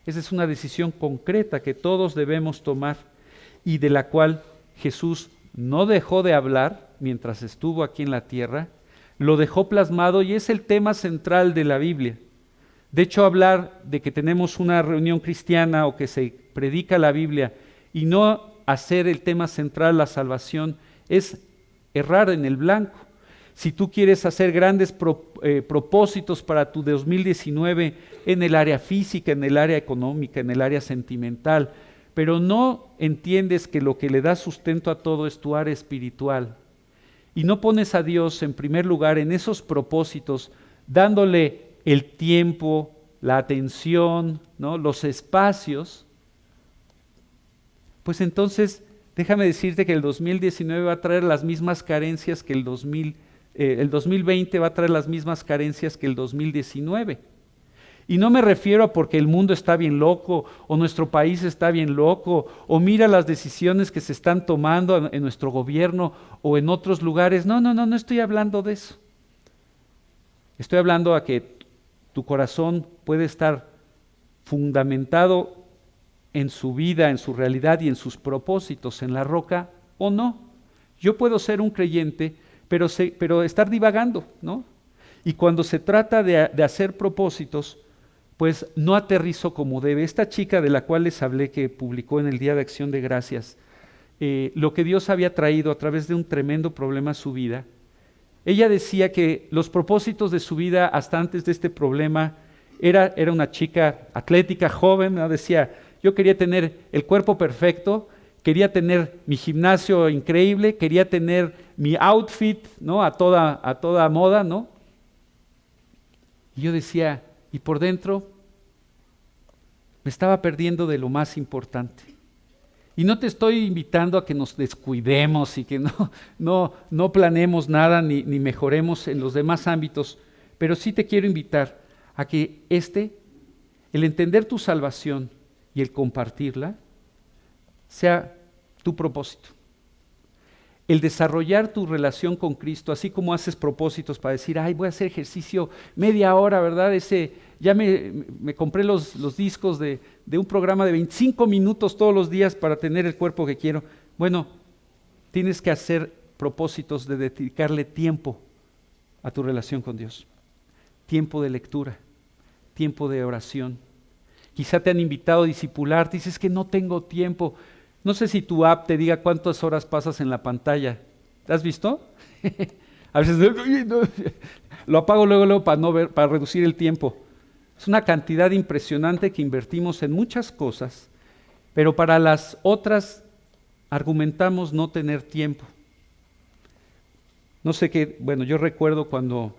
Esa es una decisión concreta que todos debemos tomar y de la cual Jesús no dejó de hablar mientras estuvo aquí en la tierra, lo dejó plasmado y es el tema central de la Biblia. De hecho, hablar de que tenemos una reunión cristiana o que se predica la Biblia y no hacer el tema central la salvación es errar en el blanco. Si tú quieres hacer grandes propósitos para tu 2019 en el área física, en el área económica, en el área sentimental, pero no entiendes que lo que le da sustento a todo es tu área espiritual, y no pones a Dios en primer lugar en esos propósitos, dándole el tiempo, la atención, ¿no?, los espacios, pues entonces déjame decirte que el 2019 va a traer las mismas carencias que el 2020 va a traer las mismas carencias que el 2019. Y no me refiero a porque el mundo está bien loco, o nuestro país está bien loco, o mira las decisiones que se están tomando en nuestro gobierno o en otros lugares. No estoy hablando de eso. Estoy hablando a que tu corazón puede estar fundamentado en su vida, en su realidad y en sus propósitos, en la roca o no. Yo puedo ser un creyente, pero estar divagando, ¿no? Y cuando se trata de hacer propósitos, pues no aterrizo como debe. Esta chica de la cual les hablé, que publicó en el Día de Acción de Gracias, lo que Dios había traído a través de un tremendo problema a su vida, ella decía que los propósitos de su vida hasta antes de este problema, era una chica atlética, joven, ¿no? Decía, yo quería tener el cuerpo perfecto, quería tener mi gimnasio increíble, quería tener mi outfit, ¿no?, a toda moda, ¿no? Y yo decía, y por dentro me estaba perdiendo de lo más importante. Y no te estoy invitando a que nos descuidemos y que no planeemos nada ni mejoremos en los demás ámbitos, pero sí te quiero invitar a que el entender tu salvación y el compartirla, sea tu propósito. El desarrollar tu relación con Cristo, así como haces propósitos para decir, ay, voy a hacer ejercicio media hora, ¿verdad? Ya me compré los discos de un programa de 25 minutos todos los días para tener el cuerpo que quiero. Bueno, tienes que hacer propósitos de dedicarle tiempo a tu relación con Dios. Tiempo de lectura, tiempo de oración. Quizá te han invitado a discipularte, dices que no tengo tiempo. No sé si tu app te diga cuántas horas pasas en la pantalla. ¿Te has visto? A veces lo apago luego para reducir el tiempo. Es una cantidad impresionante que invertimos en muchas cosas, pero para las otras argumentamos no tener tiempo. No sé qué, bueno, yo recuerdo cuando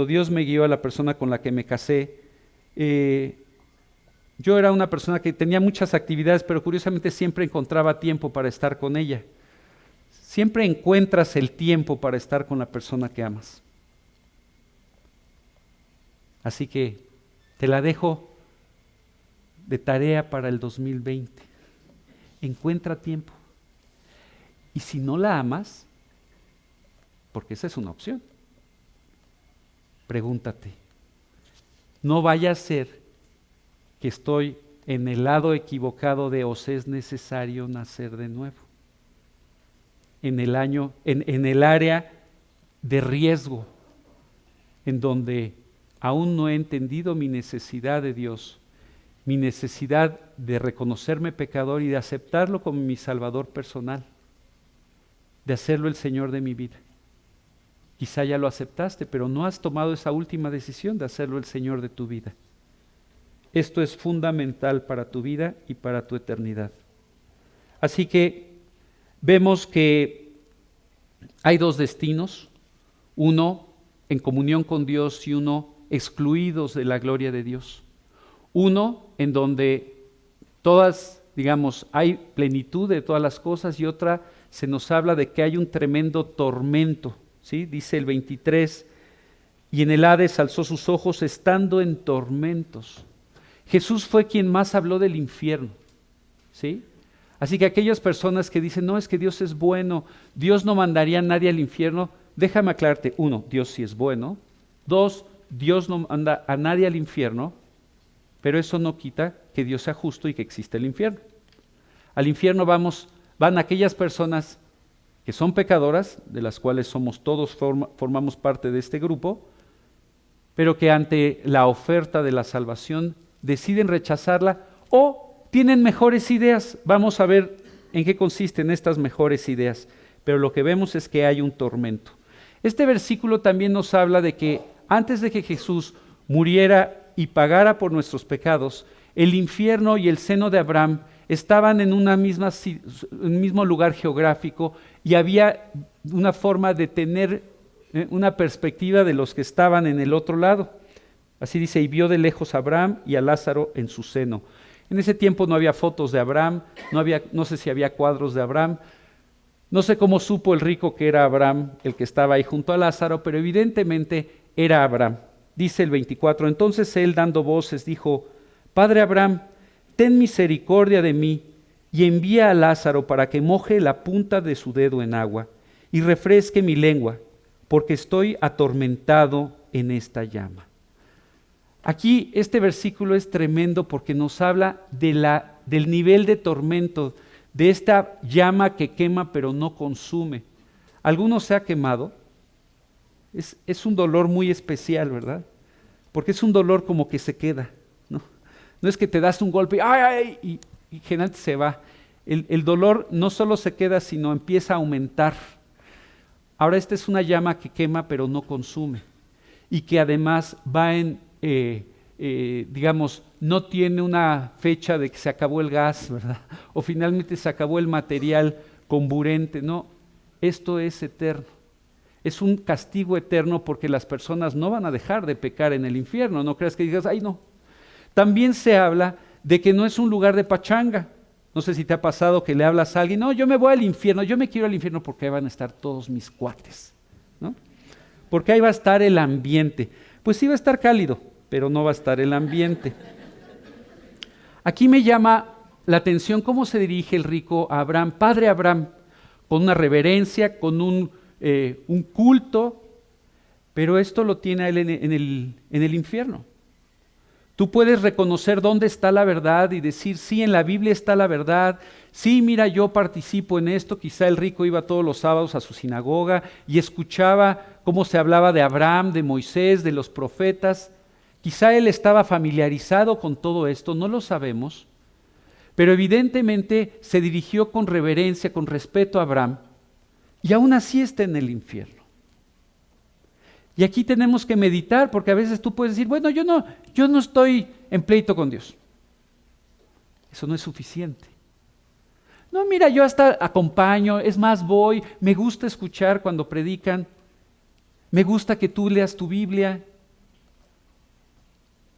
Dios me guió a la persona con la que me casé, yo era una persona que tenía muchas actividades, pero curiosamente siempre encontraba tiempo para estar con ella. Siempre encuentras el tiempo para estar con la persona que amas. Así que te la dejo de tarea para el 2020. Encuentra tiempo. Y si no la amas, porque esa es una opción, pregúntate, no vaya a ser que estoy en el lado equivocado de os es necesario nacer de nuevo. En el área de riesgo, en donde aún no he entendido mi necesidad de Dios, mi necesidad de reconocerme pecador y de aceptarlo como mi Salvador personal, de hacerlo el Señor de mi vida. Quizá ya lo aceptaste, pero no has tomado esa última decisión de hacerlo el Señor de tu vida. Esto es fundamental para tu vida y para tu eternidad. Así que vemos que hay dos destinos, uno en comunión con Dios y uno excluidos de la gloria de Dios. Uno en donde todas, digamos, hay plenitud de todas las cosas, y otra se nos habla de que hay un tremendo tormento, ¿sí? Dice el 23, y en el Hades alzó sus ojos estando en tormentos. Jesús fue quien más habló del infierno, ¿sí? Así que aquellas personas que dicen, no, es que Dios es bueno, Dios no mandaría a nadie al infierno, déjame aclararte, 1, Dios sí es bueno, 2, Dios no manda a nadie al infierno, pero eso no quita que Dios sea justo y que existe el infierno. Al infierno van aquellas personas que son pecadoras, de las cuales somos todos, formamos parte de este grupo, pero que ante la oferta de la salvación deciden rechazarla o tienen mejores ideas. Vamos a ver en qué consisten estas mejores ideas, pero lo que vemos es que hay un tormento. Este versículo también nos habla de que antes de que Jesús muriera y pagara por nuestros pecados, el infierno y el seno de Abraham estaban en un mismo lugar geográfico y había una forma de tener una perspectiva de los que estaban en el otro lado. Así dice, y vio de lejos a Abraham y a Lázaro en su seno. En ese tiempo no había fotos de Abraham, no sé si había cuadros de Abraham, no sé cómo supo el rico que era Abraham el que estaba ahí junto a Lázaro, pero evidentemente era Abraham. Dice el 24, entonces él dando voces dijo, Padre Abraham, ten misericordia de mí y envía a Lázaro para que moje la punta de su dedo en agua y refresque mi lengua, porque estoy atormentado en esta llama. Aquí este versículo es tremendo porque nos habla del nivel de tormento, de esta llama que quema pero no consume. ¿Alguno se ha quemado? Es un dolor muy especial, ¿verdad? Porque es un dolor como que se queda, ¿no? No es que te das un golpe ¡ay! Y generalmente se va. El dolor no solo se queda, sino empieza a aumentar. Ahora esta es una llama que quema pero no consume y que además va digamos, no tiene una fecha de que se acabó el gas, ¿verdad? O finalmente se acabó el material comburente, no, esto es eterno. Es un castigo eterno porque las personas no van a dejar de pecar en el infierno, no creas que digas, ay no. También se habla de que no es un lugar de pachanga. No sé si te ha pasado que le hablas a alguien, no, yo me voy al infierno, yo me quiero al infierno porque ahí van a estar todos mis cuates, ¿no? Porque ahí va a estar el ambiente. Pues sí va a estar cálido, pero no va a estar el ambiente. Aquí me llama la atención cómo se dirige el rico a Abraham, Padre Abraham, con una reverencia, con un culto, pero esto lo tiene a él en el infierno. Tú puedes reconocer dónde está la verdad y decir, sí, en la Biblia está la verdad, sí, mira, yo participo en esto. Quizá el rico iba todos los sábados a su sinagoga y escuchaba cómo se hablaba de Abraham, de Moisés, de los profetas. Quizá él estaba familiarizado con todo esto, no lo sabemos, pero evidentemente se dirigió con reverencia, con respeto a Abraham, y aún así está en el infierno. Y aquí tenemos que meditar, porque a veces tú puedes decir, bueno, yo no estoy en pleito con Dios. Eso no es suficiente. No, mira, yo hasta acompaño, es más, voy, me gusta escuchar cuando predican, me gusta que tú leas tu Biblia.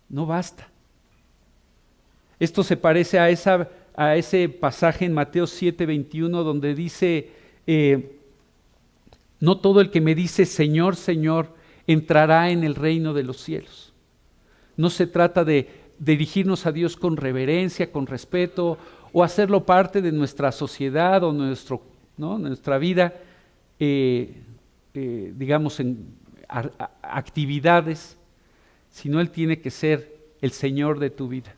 No basta. Esto se parece a ese pasaje en Mateo 7:21 donde dice, no todo el que me dice Señor, Señor, entrará en el reino de los cielos. No se trata de dirigirnos a Dios con reverencia, con respeto, o hacerlo parte de nuestra sociedad o nuestra vida, digamos, en actividades, sino Él tiene que ser el Señor de tu vida.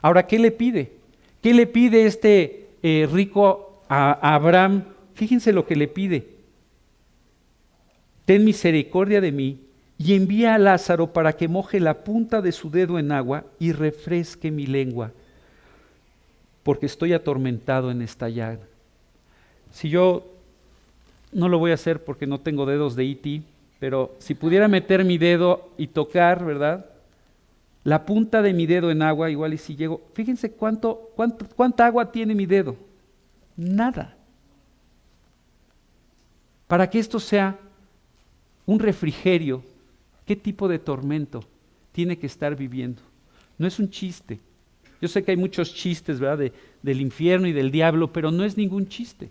Ahora, ¿qué le pide? ¿Qué le pide este rico a Abraham? Fíjense lo que le pide. Ten misericordia de mí y envía a Lázaro para que moje la punta de su dedo en agua y refresque mi lengua, porque estoy atormentado en esta llaga. Si yo no lo voy a hacer porque no tengo dedos de E.T., pero si pudiera meter mi dedo y tocar, ¿verdad?, la punta de mi dedo en agua, igual y si llego, fíjense cuánta agua tiene mi dedo. Nada. Para que esto sea un refrigerio, ¿qué tipo de tormento tiene que estar viviendo? No es un chiste. Yo sé que hay muchos chistes, ¿verdad?, del infierno y del diablo, pero no es ningún chiste.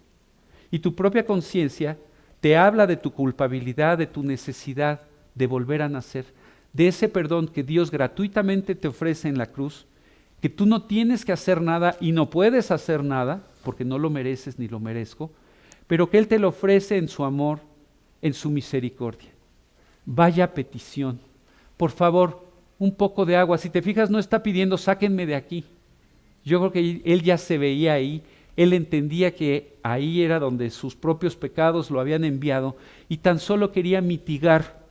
Y tu propia conciencia te habla de tu culpabilidad, de tu necesidad de volver a nacer, de ese perdón que Dios gratuitamente te ofrece en la cruz, que tú no tienes que hacer nada y no puedes hacer nada, porque no lo mereces ni lo merezco, pero que Él te lo ofrece en su amor, en su misericordia. Vaya petición. Por favor, un poco de agua. Si te fijas, no está pidiendo, sáquenme de aquí. Yo creo que Él ya se veía ahí. Él entendía que ahí era donde sus propios pecados lo habían enviado y tan solo quería mitigar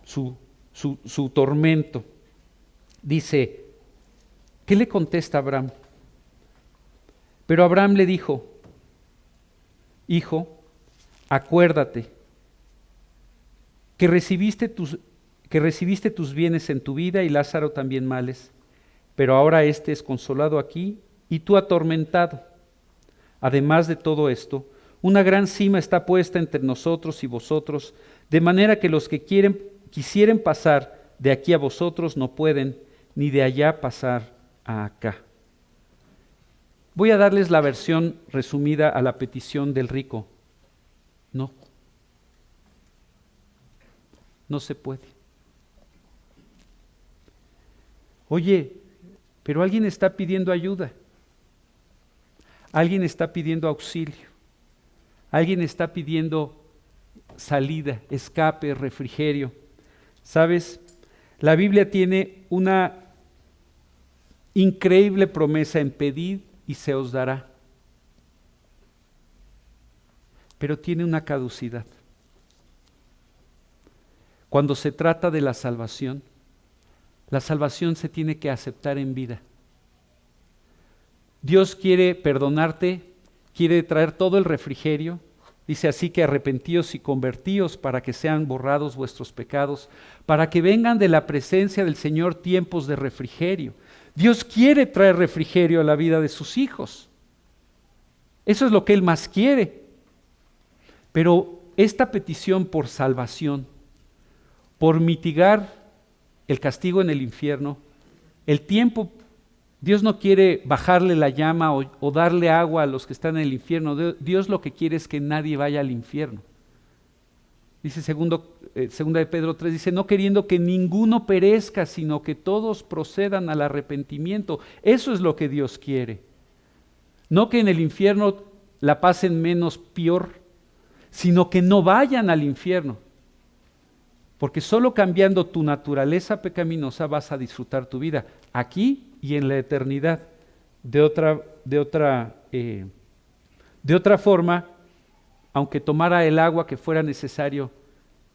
su tormento. Dice, ¿qué le contesta Abraham? Pero Abraham le dijo, hijo, acuérdate que recibiste tus bienes en tu vida y Lázaro también males, pero ahora éste es consolado aquí y tú atormentado. Además de todo esto, una gran sima está puesta entre nosotros y vosotros, de manera que los que quisieren pasar de aquí a vosotros no pueden, ni de allá pasar a acá. Voy a darles la versión resumida a la petición del rico. No se puede. Oye, pero alguien está pidiendo ayuda. Alguien está pidiendo auxilio. Alguien está pidiendo salida, escape, refrigerio. ¿Sabes? La Biblia tiene una increíble promesa en pedid y se os dará. Pero tiene una caducidad. Cuando se trata de la salvación se tiene que aceptar en vida. Dios quiere perdonarte, quiere traer todo el refrigerio. Dice así que arrepentíos y convertíos para que sean borrados vuestros pecados, para que vengan de la presencia del Señor tiempos de refrigerio. Dios quiere traer refrigerio a la vida de sus hijos. Eso es lo que Él más quiere. Pero esta petición por salvación, por mitigar el castigo en el infierno, el tiempo, Dios no quiere bajarle la llama o darle agua a los que están en el infierno. Dios lo que quiere es que nadie vaya al infierno. Dice segunda de Pedro 3, dice, no queriendo que ninguno perezca, sino que todos procedan al arrepentimiento. Eso es lo que Dios quiere. No que en el infierno la pasen menos peor, sino que no vayan al infierno. Porque solo cambiando tu naturaleza pecaminosa vas a disfrutar tu vida aquí y en la eternidad. De otra forma, aunque tomara el agua que fuera necesario,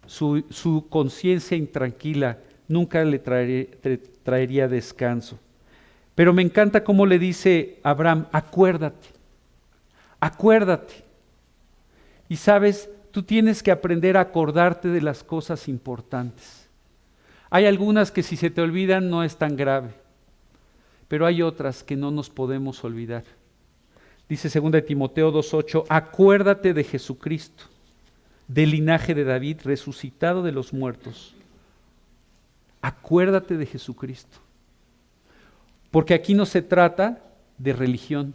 su conciencia intranquila nunca le traería descanso. Pero me encanta cómo le dice Abraham, acuérdate. Y sabes, tú tienes que aprender a acordarte de las cosas importantes. Hay algunas que si se te olvidan no es tan grave, pero hay otras que no nos podemos olvidar. Dice 2 Timoteo 2:8, acuérdate de Jesucristo, del linaje de David, resucitado de los muertos. Acuérdate de Jesucristo. Porque aquí no se trata de religión,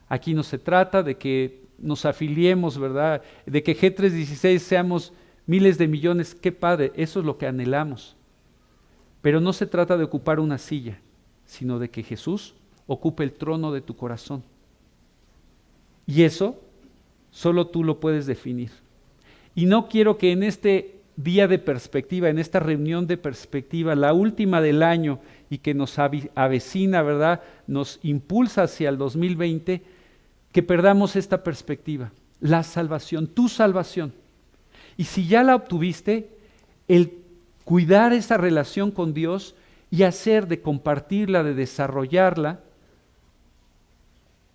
aquí no se trata de que nos afiliemos, ¿verdad? De que G316 seamos miles de millones, qué padre, eso es lo que anhelamos. Pero no se trata de ocupar una silla, sino de que Jesús ocupe el trono de tu corazón. Y eso solo tú lo puedes definir. Y no quiero que en este día de perspectiva, en esta reunión de perspectiva, la última del año y que nos avecina, ¿verdad? Nos impulsa hacia el 2020, que perdamos esta perspectiva, la salvación, tu salvación. Y si ya la obtuviste, el cuidar esa relación con Dios y hacer de compartirla, de desarrollarla,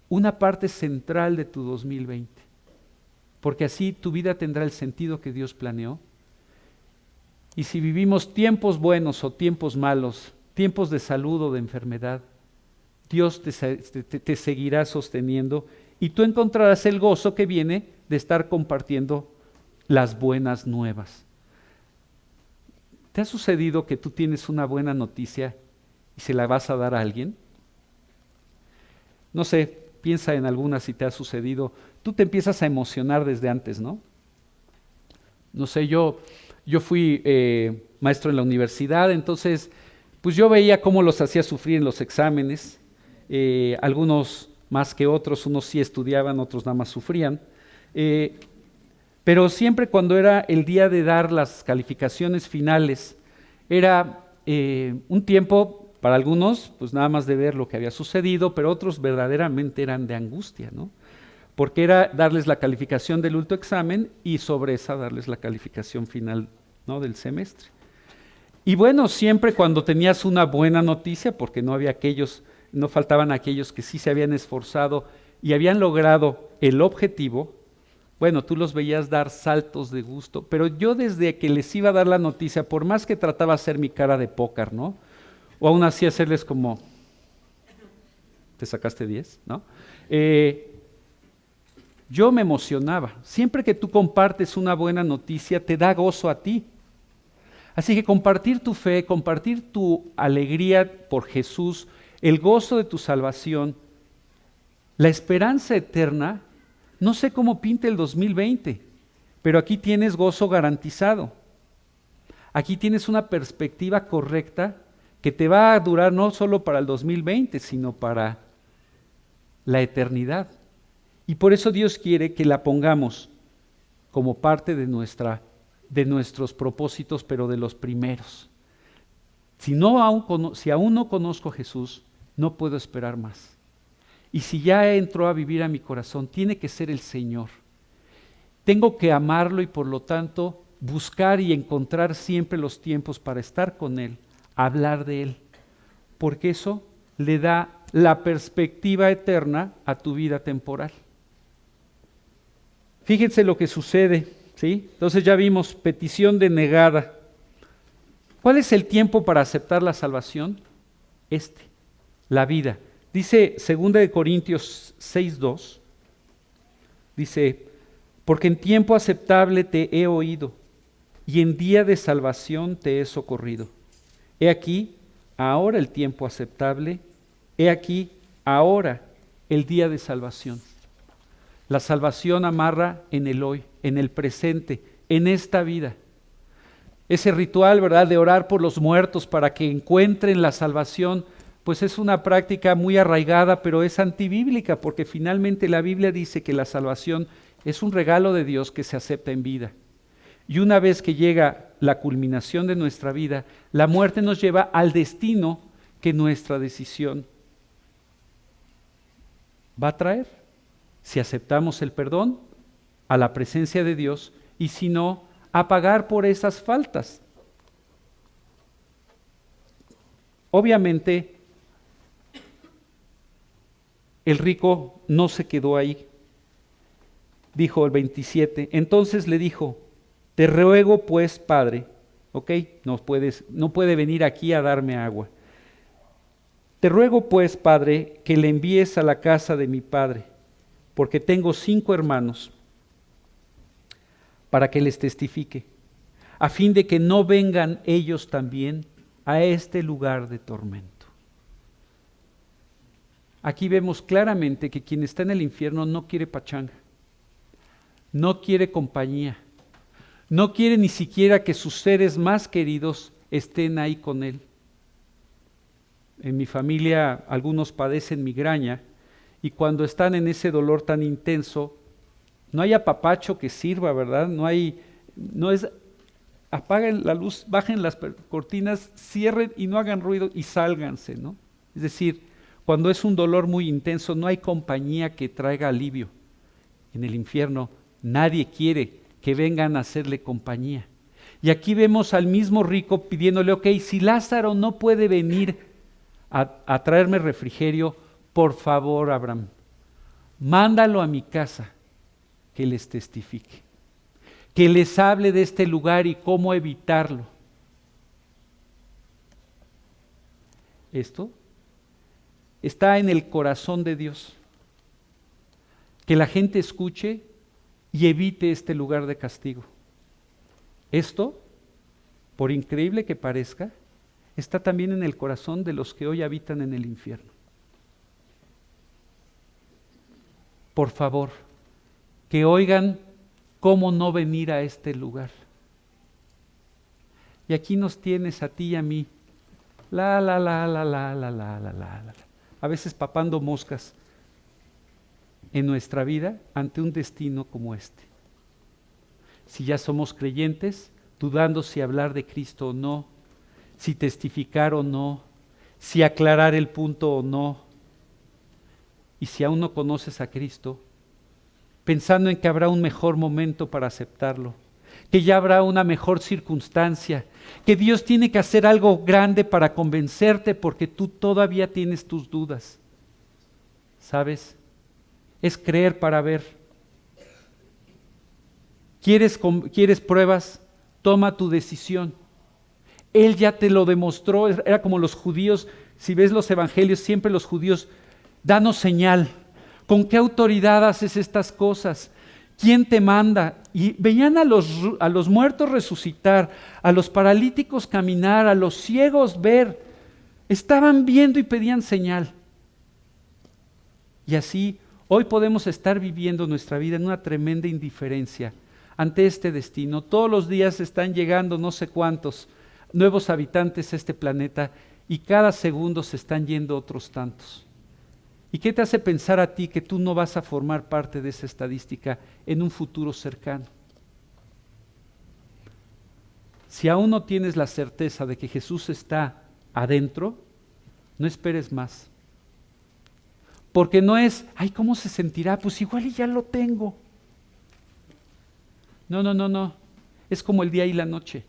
una parte central de tu 2020. Porque así tu vida tendrá el sentido que Dios planeó. Y si vivimos tiempos buenos o tiempos malos, tiempos de salud o de enfermedad, Dios te seguirá sosteniendo y tú encontrarás el gozo que viene de estar compartiendo las buenas nuevas. ¿Te ha sucedido que tú tienes una buena noticia y se la vas a dar a alguien? No sé, piensa en alguna si te ha sucedido. Tú te empiezas a emocionar desde antes, ¿no? No sé, yo fui maestro en la universidad, entonces pues yo veía cómo los hacía sufrir en los exámenes, algunos más que otros, unos sí estudiaban, otros nada más sufrían, pero siempre cuando era el día de dar las calificaciones finales, era un tiempo para algunos, pues nada más de ver lo que había sucedido, pero otros verdaderamente eran de angustia, ¿no? Porque era darles la calificación del último examen y sobre esa darles la calificación final, ¿no?, del semestre. Y bueno, siempre cuando tenías una buena noticia, porque no faltaban aquellos que sí se habían esforzado y habían logrado el objetivo, bueno, tú los veías dar saltos de gusto, pero yo desde que les iba a dar la noticia, por más que trataba de hacer mi cara de póker, ¿no? O aún así hacerles como, ¿te sacaste 10? ¿No? Yo me emocionaba. Siempre que tú compartes una buena noticia, te da gozo a ti. Así que compartir tu fe, compartir tu alegría por Jesús, el gozo de tu salvación, la esperanza eterna, no sé cómo pinte el 2020, pero aquí tienes gozo garantizado. Aquí tienes una perspectiva correcta que te va a durar no solo para el 2020, sino para la eternidad. Y por eso Dios quiere que la pongamos como parte de nuestros propósitos, pero de los primeros. Si aún no conozco a Jesús, no puedo esperar más. Y si ya entró a vivir a mi corazón, tiene que ser el Señor. Tengo que amarlo y por lo tanto buscar y encontrar siempre los tiempos para estar con Él, hablar de Él, porque eso le da la perspectiva eterna a tu vida temporal. Fíjense lo que sucede, ¿sí? Entonces ya vimos petición denegada. ¿Cuál es el tiempo para aceptar la salvación? La vida. Dice 2 Corintios 6:2, dice, porque en tiempo aceptable te he oído, y en día de salvación te he socorrido. He aquí, ahora el tiempo aceptable, he aquí, ahora el día de salvación. La salvación amarra en el hoy, en el presente, en esta vida. Ese ritual, ¿verdad?, de orar por los muertos para que encuentren la salvación, pues es una práctica muy arraigada, pero es antibíblica, porque finalmente la Biblia dice que la salvación es un regalo de Dios que se acepta en vida. Y una vez que llega la culminación de nuestra vida, la muerte nos lleva al destino que nuestra decisión va a traer. Si aceptamos el perdón, a la presencia de Dios, y si no, a pagar por esas faltas. Obviamente, el rico no se quedó ahí. Dijo el 27, entonces le dijo, te ruego pues, Padre, no puede venir aquí a darme agua. Te ruego pues, Padre, que le envíes a la casa de mi padre, porque tengo 5 hermanos, para que les testifique, a fin de que no vengan ellos también a este lugar de tormento. Aquí vemos claramente que quien está en el infierno no quiere pachanga, no quiere compañía, no quiere ni siquiera que sus seres más queridos estén ahí con él. En mi familia algunos padecen migraña y cuando están en ese dolor tan intenso, no hay apapacho que sirva, ¿verdad? Apaguen la luz, bajen las cortinas, cierren y no hagan ruido y sálganse, ¿no? Es decir, cuando es un dolor muy intenso, no hay compañía que traiga alivio. En el infierno nadie quiere que vengan a hacerle compañía. Y aquí vemos al mismo rico pidiéndole, si Lázaro no puede venir a traerme refrigerio, por favor, Abraham, mándalo a mi casa que les testifique, que les hable de este lugar y cómo evitarlo. Esto está en el corazón de Dios, que la gente escuche y evite este lugar de castigo. Esto, por increíble que parezca, está también en el corazón de los que hoy habitan en el infierno. Por favor, que oigan cómo no venir a este lugar. Y aquí nos tienes a ti y a mí, a veces papando moscas en nuestra vida ante un destino como este. Si ya somos creyentes, dudando si hablar de Cristo o no, si testificar o no, si aclarar el punto o no. Y si aún no conoces a Cristo, pensando en que habrá un mejor momento para aceptarlo, que ya habrá una mejor circunstancia, que Dios tiene que hacer algo grande para convencerte porque tú todavía tienes tus dudas. ¿Sabes? Es creer para ver. ¿Quieres pruebas? Toma tu decisión. Él ya te lo demostró, era como los judíos, si ves los evangelios, siempre los judíos, danos señal. ¿Con qué autoridad haces estas cosas? ¿Quién te manda? Y veían a los muertos resucitar, a los paralíticos caminar, a los ciegos ver. Estaban viendo y pedían señal. Y así, hoy podemos estar viviendo nuestra vida en una tremenda indiferencia ante este destino. Todos los días están llegando no sé cuántos nuevos habitantes a este planeta y cada segundo se están yendo otros tantos. ¿Y qué te hace pensar a ti que tú no vas a formar parte de esa estadística en un futuro cercano? Si aún no tienes la certeza de que Jesús está adentro, no esperes más. Porque no es, ay, ¿cómo se sentirá? Pues igual y ya lo tengo. No. Es como el día y la noche.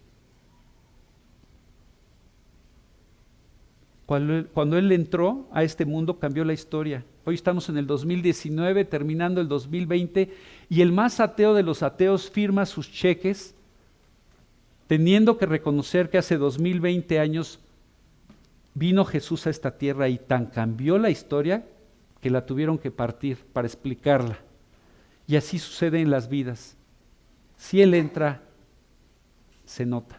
Cuando Él entró a este mundo, cambió la historia. Hoy estamos en el 2019, terminando el 2020, y el más ateo de los ateos firma sus cheques, teniendo que reconocer que hace 2020 años vino Jesús a esta tierra y tan cambió la historia que la tuvieron que partir para explicarla. Y así sucede en las vidas. Si Él entra, se nota.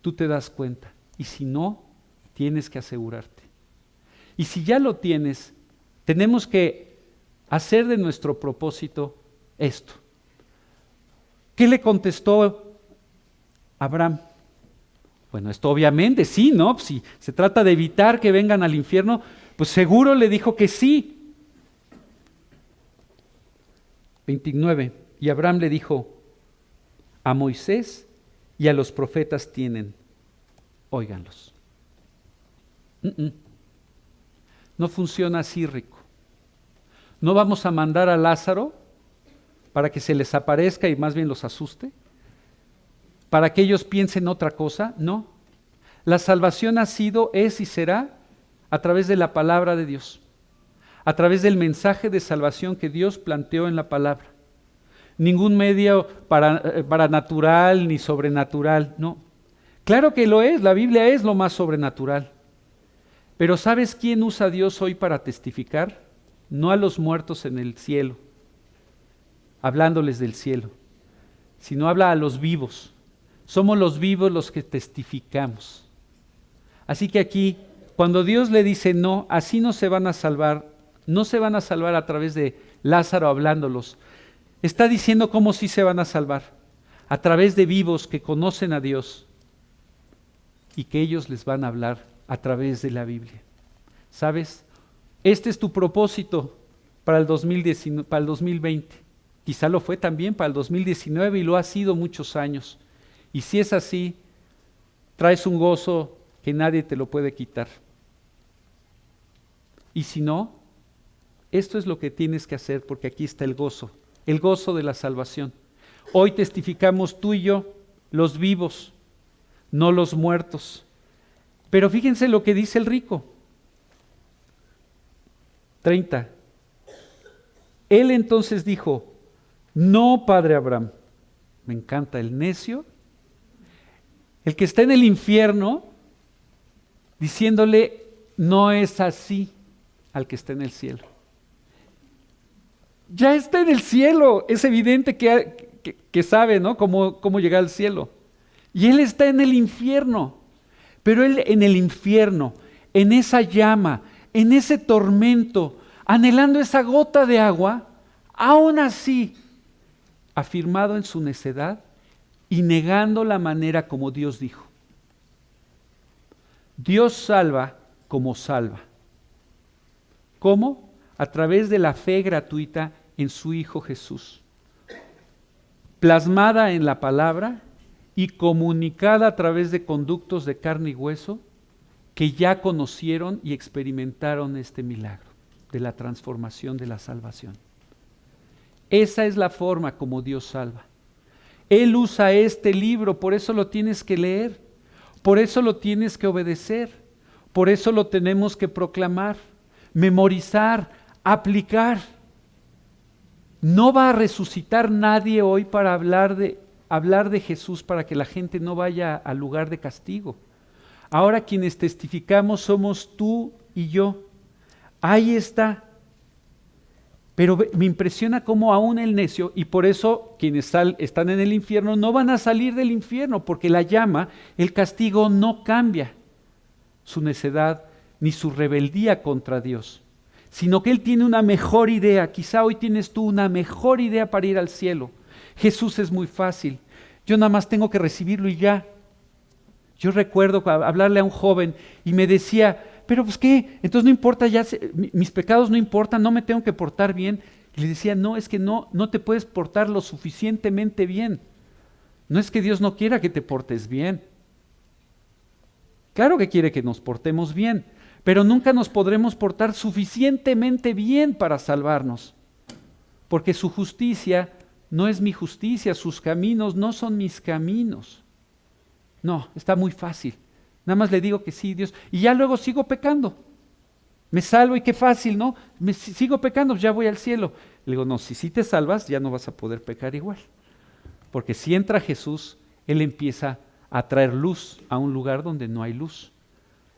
Tú te das cuenta. Y si no, tienes que asegurarte. Y si ya lo tienes, tenemos que hacer de nuestro propósito esto. ¿Qué le contestó Abraham? Bueno, esto obviamente sí, ¿no? Si se trata de evitar que vengan al infierno, pues seguro le dijo que sí. 29. Y Abraham le dijo, a Moisés y a los profetas tienen, óiganlos. No funciona así, rico. No vamos a mandar a Lázaro para que se les aparezca y más bien los asuste, para que ellos piensen otra cosa. No. La salvación ha sido, es y será a través de la palabra de Dios, a través del mensaje de salvación que Dios planteó en la palabra. Ningún medio paranatural ni sobrenatural, no. Claro que lo es, la Biblia es lo más sobrenatural. Pero ¿sabes quién usa a Dios hoy para testificar? No a los muertos en el cielo, hablándoles del cielo, sino habla a los vivos. Somos los vivos los que testificamos. Así que aquí, cuando Dios le dice no, así no se van a salvar a través de Lázaro hablándolos. Está diciendo cómo sí se van a salvar, a través de vivos que conocen a Dios y que ellos les van a hablar a través de la Biblia. ¿Sabes? Este es tu propósito para el 2020. Quizá lo fue también para el 2019 y lo ha sido muchos años. Y si es así, traes un gozo que nadie te lo puede quitar. Y si no, esto es lo que tienes que hacer, porque aquí está el gozo de la salvación. Hoy testificamos tú y yo, los vivos, no los muertos. Pero fíjense lo que dice el rico. 30. Él entonces dijo, no, padre Abraham. Me encanta el necio, el que está en el infierno, diciéndole, no es así al que está en el cielo. Ya está en el cielo, es evidente que sabe, ¿no? Cómo llegar al cielo. Y él está en el infierno. Pero él en el infierno, en esa llama, en ese tormento, anhelando esa gota de agua, aún así, afirmado en su necedad y negando la manera como Dios dijo. Dios salva como salva. ¿Cómo? A través de la fe gratuita en su Hijo Jesús, plasmada en la palabra y comunicada a través de conductos de carne y hueso que ya conocieron y experimentaron este milagro de la transformación de la salvación. Esa es la forma como Dios salva. Él usa este libro, por eso lo tienes que leer, por eso lo tienes que obedecer, por eso lo tenemos que proclamar, memorizar, aplicar. No va a resucitar nadie hoy para hablar de Jesús para que la gente no vaya al lugar de castigo. Ahora quienes testificamos somos tú y yo. Ahí está. Pero me impresiona cómo aún el necio, y por eso quienes están en el infierno no van a salir del infierno, porque la llama, el castigo no cambia su necedad ni su rebeldía contra Dios, sino que Él tiene una mejor idea. Quizá hoy tienes tú una mejor idea para ir al cielo. Jesús es muy fácil, yo nada más tengo que recibirlo y ya. Yo recuerdo hablarle a un joven y me decía, pero pues qué, entonces no importa, mis pecados no importan, no me tengo que portar bien. Y le decía, no, es que no te puedes portar lo suficientemente bien. No es que Dios no quiera que te portes bien. Claro que quiere que nos portemos bien, pero nunca nos podremos portar suficientemente bien para salvarnos. Porque su justicia no es mi justicia, sus caminos no son mis caminos. No, está muy fácil. Nada más le digo que sí, Dios, y ya luego sigo pecando. Me salvo y qué fácil, ¿no? Sigo pecando, ya voy al cielo. Le digo, no, si te salvas, ya no vas a poder pecar igual. Porque si entra Jesús, Él empieza a traer luz a un lugar donde no hay luz.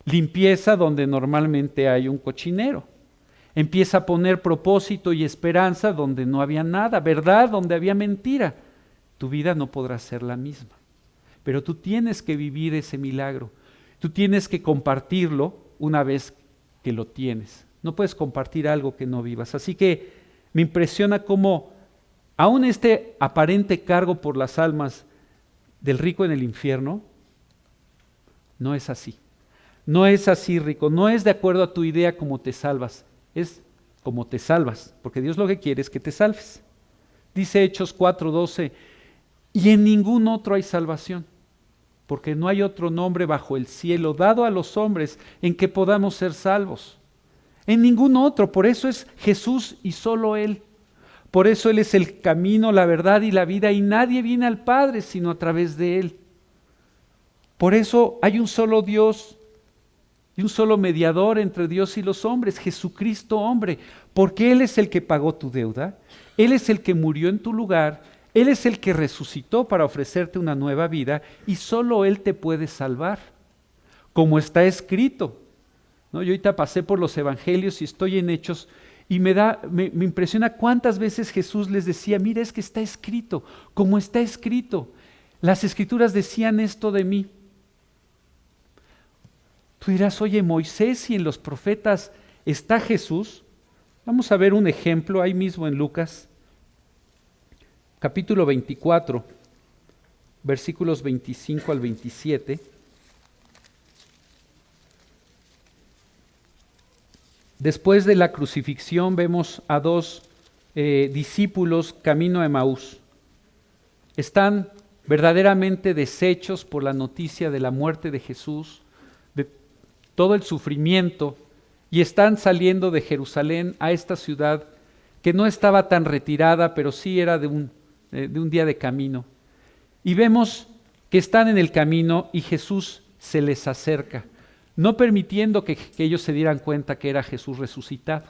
Limpieza donde normalmente hay un cochinero. Empieza a poner propósito y esperanza donde no había nada, verdad donde había mentira. Tu vida no podrá ser la misma. Pero tú tienes que vivir ese milagro. Tú tienes que compartirlo una vez que lo tienes. No puedes compartir algo que no vivas. Así que me impresiona cómo aún este aparente cargo por las almas del rico en el infierno, no es así. No es así, rico. No es de acuerdo a tu idea como te salvas. Es como te salvas. Porque Dios lo que quiere es que te salves. Dice Hechos 4:12, y en ningún otro hay salvación. Porque no hay otro nombre bajo el cielo dado a los hombres en que podamos ser salvos. En ningún otro, por eso es Jesús y solo Él. Por eso Él es el camino, la verdad y la vida, y nadie viene al Padre sino a través de Él. Por eso hay un solo Dios y un solo mediador entre Dios y los hombres, Jesucristo hombre, porque Él es el que pagó tu deuda, Él es el que murió en tu lugar, Él es el que resucitó para ofrecerte una nueva vida y solo Él te puede salvar, como está escrito. ¿No? Yo ahorita pasé por los evangelios y estoy en Hechos y me impresiona cuántas veces Jesús les decía, mira, es que está escrito, como está escrito. Las escrituras decían esto de mí. Tú dirás, oye, Moisés y en los profetas está Jesús. Vamos a ver un ejemplo ahí mismo en Lucas. Capítulo 24, versículos 25 al 27. Después de la crucifixión vemos a dos discípulos camino a Emaús. Están verdaderamente deshechos por la noticia de la muerte de Jesús, de todo el sufrimiento, y están saliendo de Jerusalén a esta ciudad que no estaba tan retirada, pero sí era de un día de camino. Y vemos que están en el camino y Jesús se les acerca, no permitiendo que ellos se dieran cuenta que era Jesús resucitado.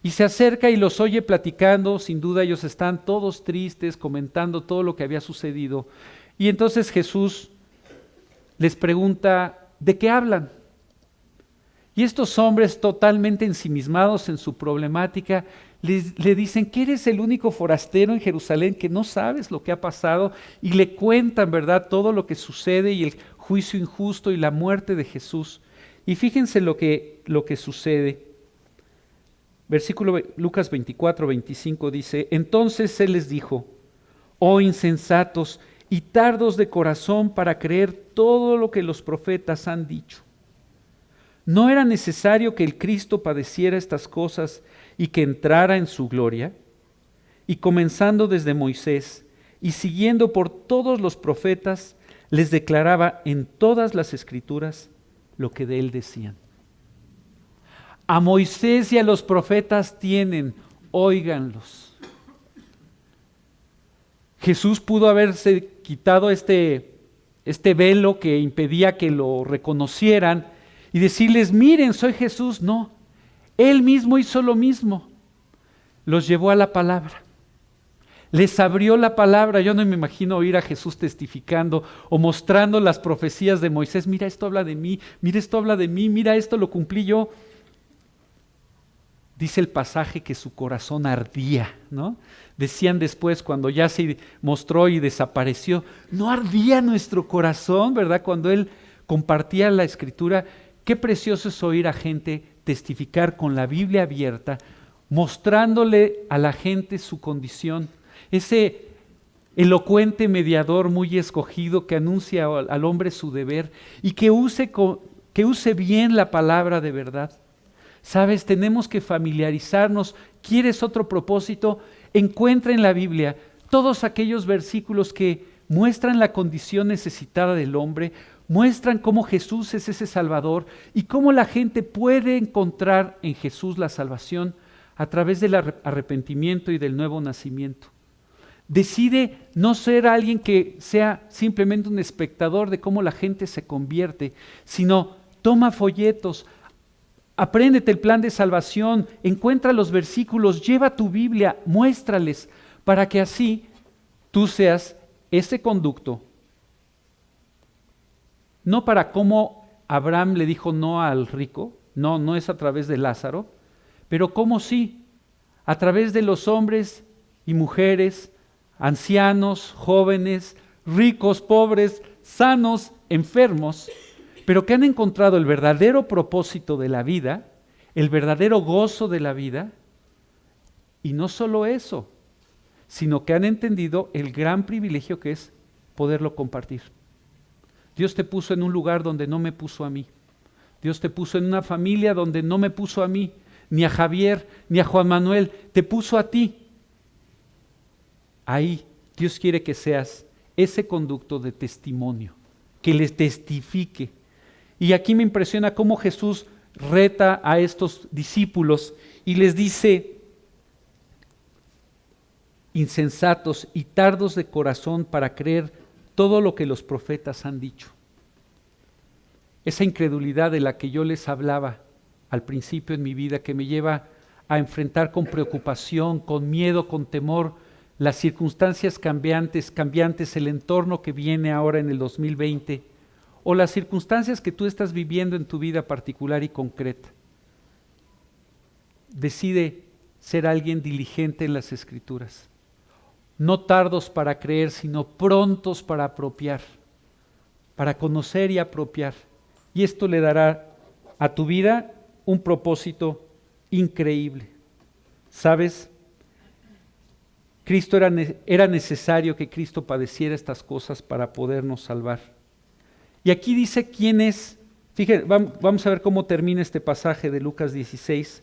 Y se acerca y los oye platicando, sin duda ellos están todos tristes, comentando todo lo que había sucedido. Y entonces Jesús les pregunta, ¿de qué hablan? Y estos hombres totalmente ensimismados en su problemática, le dicen que eres el único forastero en Jerusalén, que no sabes lo que ha pasado, y le cuentan, ¿verdad?, todo lo que sucede y el juicio injusto y la muerte de Jesús. Y fíjense lo que sucede. Versículo Lucas 24:25 dice, entonces Él les dijo, oh insensatos y tardos de corazón para creer todo lo que los profetas han dicho. ¿No era necesario que el Cristo padeciera estas cosas y que entrara en su gloria? Y comenzando desde Moisés y siguiendo por todos los profetas, les declaraba en todas las Escrituras lo que de él decían. A Moisés y a los profetas tienen, óiganlos. Jesús pudo haberse quitado este velo que impedía que lo reconocieran y decirles, miren, soy Jesús. No, Él mismo hizo lo mismo. Los llevó a la palabra. Les abrió la palabra. Yo no me imagino oír a Jesús testificando o mostrando las profecías de Moisés. Mira, esto habla de mí, mira, esto habla de mí, mira, esto lo cumplí yo. Dice el pasaje que su corazón ardía, ¿no? Decían después, cuando ya se mostró y desapareció, ¿no ardía nuestro corazón, verdad? Cuando él compartía la Escritura, qué precioso es oír a gente testificar con la Biblia abierta, mostrándole a la gente su condición. Ese elocuente mediador muy escogido que anuncia al hombre su deber y que use bien la palabra de verdad. Sabes, tenemos que familiarizarnos. ¿Quieres otro propósito? Encuentra en la Biblia todos aquellos versículos que muestran la condición necesitada del hombre, muestran cómo Jesús es ese Salvador y cómo la gente puede encontrar en Jesús la salvación a través del arrepentimiento y del nuevo nacimiento. Decide no ser alguien que sea simplemente un espectador de cómo la gente se convierte, sino toma folletos, apréndete el plan de salvación, encuentra los versículos, lleva tu Biblia, muéstrales, para que así tú seas ese conducto. No para cómo Abraham le dijo no al rico, no es a través de Lázaro, pero cómo sí, a través de los hombres y mujeres, ancianos, jóvenes, ricos, pobres, sanos, enfermos, pero que han encontrado el verdadero propósito de la vida, el verdadero gozo de la vida, y no solo eso, sino que han entendido el gran privilegio que es poderlo compartir. Dios te puso en un lugar donde no me puso a mí. Dios te puso en una familia donde no me puso a mí, ni a Javier, ni a Juan Manuel, te puso a ti. Ahí Dios quiere que seas ese conducto de testimonio, que les testifique. Y aquí me impresiona cómo Jesús reta a estos discípulos y les dice: insensatos y tardos de corazón para creer todo lo que los profetas han dicho. Esa incredulidad de la que yo les hablaba al principio en mi vida, que me lleva a enfrentar con preocupación, con miedo, con temor, las circunstancias cambiantes, el entorno que viene ahora en el 2020, o las circunstancias que tú estás viviendo en tu vida particular y concreta. Decide ser alguien diligente en las Escrituras, no tardos para creer, sino prontos para apropiar, para conocer y apropiar. Y esto le dará a tu vida un propósito increíble. ¿Sabes? Era necesario que Cristo padeciera estas cosas para podernos salvar. Y aquí dice quién es. Fíjense, vamos a ver cómo termina este pasaje de Lucas 16.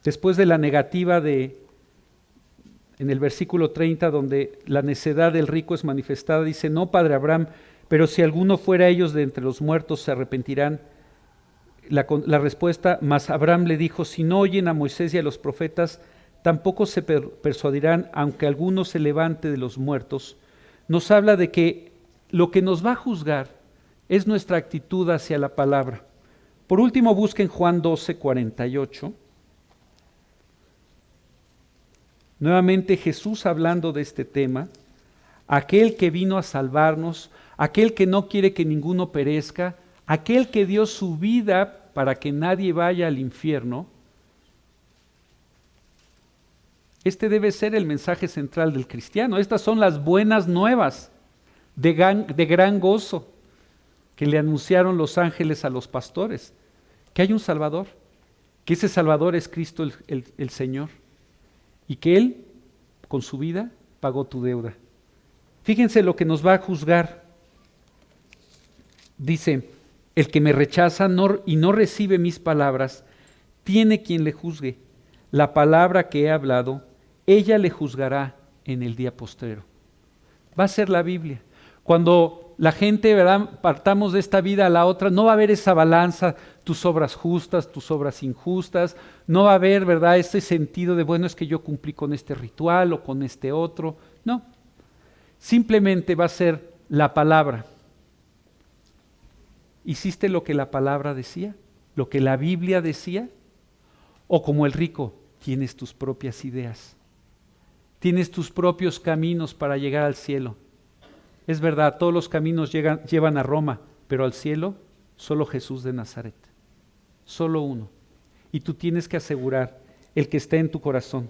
Después de la negativa en el versículo 30, donde la necedad del rico es manifestada, dice: no, padre Abraham, pero si alguno fuera a ellos de entre los muertos, se arrepentirán. La respuesta: mas Abraham le dijo: si no oyen a Moisés y a los profetas, tampoco se persuadirán, aunque alguno se levante de los muertos. Nos habla de que lo que nos va a juzgar es nuestra actitud hacia la palabra. Por último, busquen Juan 12:48. Nuevamente Jesús hablando de este tema: aquel que vino a salvarnos, aquel que no quiere que ninguno perezca, aquel que dio su vida para que nadie vaya al infierno. Este debe ser el mensaje central del cristiano. Estas son las buenas nuevas de gran gozo que le anunciaron los ángeles a los pastores, que hay un Salvador, que ese Salvador es Cristo el Señor, y que Él, con su vida, pagó tu deuda. Fíjense lo que nos va a juzgar. Dice: el que me rechaza y no recibe mis palabras, tiene quien le juzgue. La palabra que he hablado, ella le juzgará en el día postrero. Va a ser la Biblia. Cuando la gente, ¿verdad?, partamos de esta vida a la otra, no va a haber esa balanza, tus obras justas, tus obras injustas, no va a haber, ¿verdad?, ese sentido de, bueno, es que yo cumplí con este ritual o con este otro. No, simplemente va a ser la palabra. ¿Hiciste lo que la palabra decía? lo que la Biblia decía? ¿O como el rico, tienes tus propias ideas? Tienes tus propios caminos para llegar al cielo. Es verdad, todos los caminos llevan a Roma, pero al cielo solo Jesús de Nazaret. Solo uno. Y tú tienes que asegurar el que esté en tu corazón.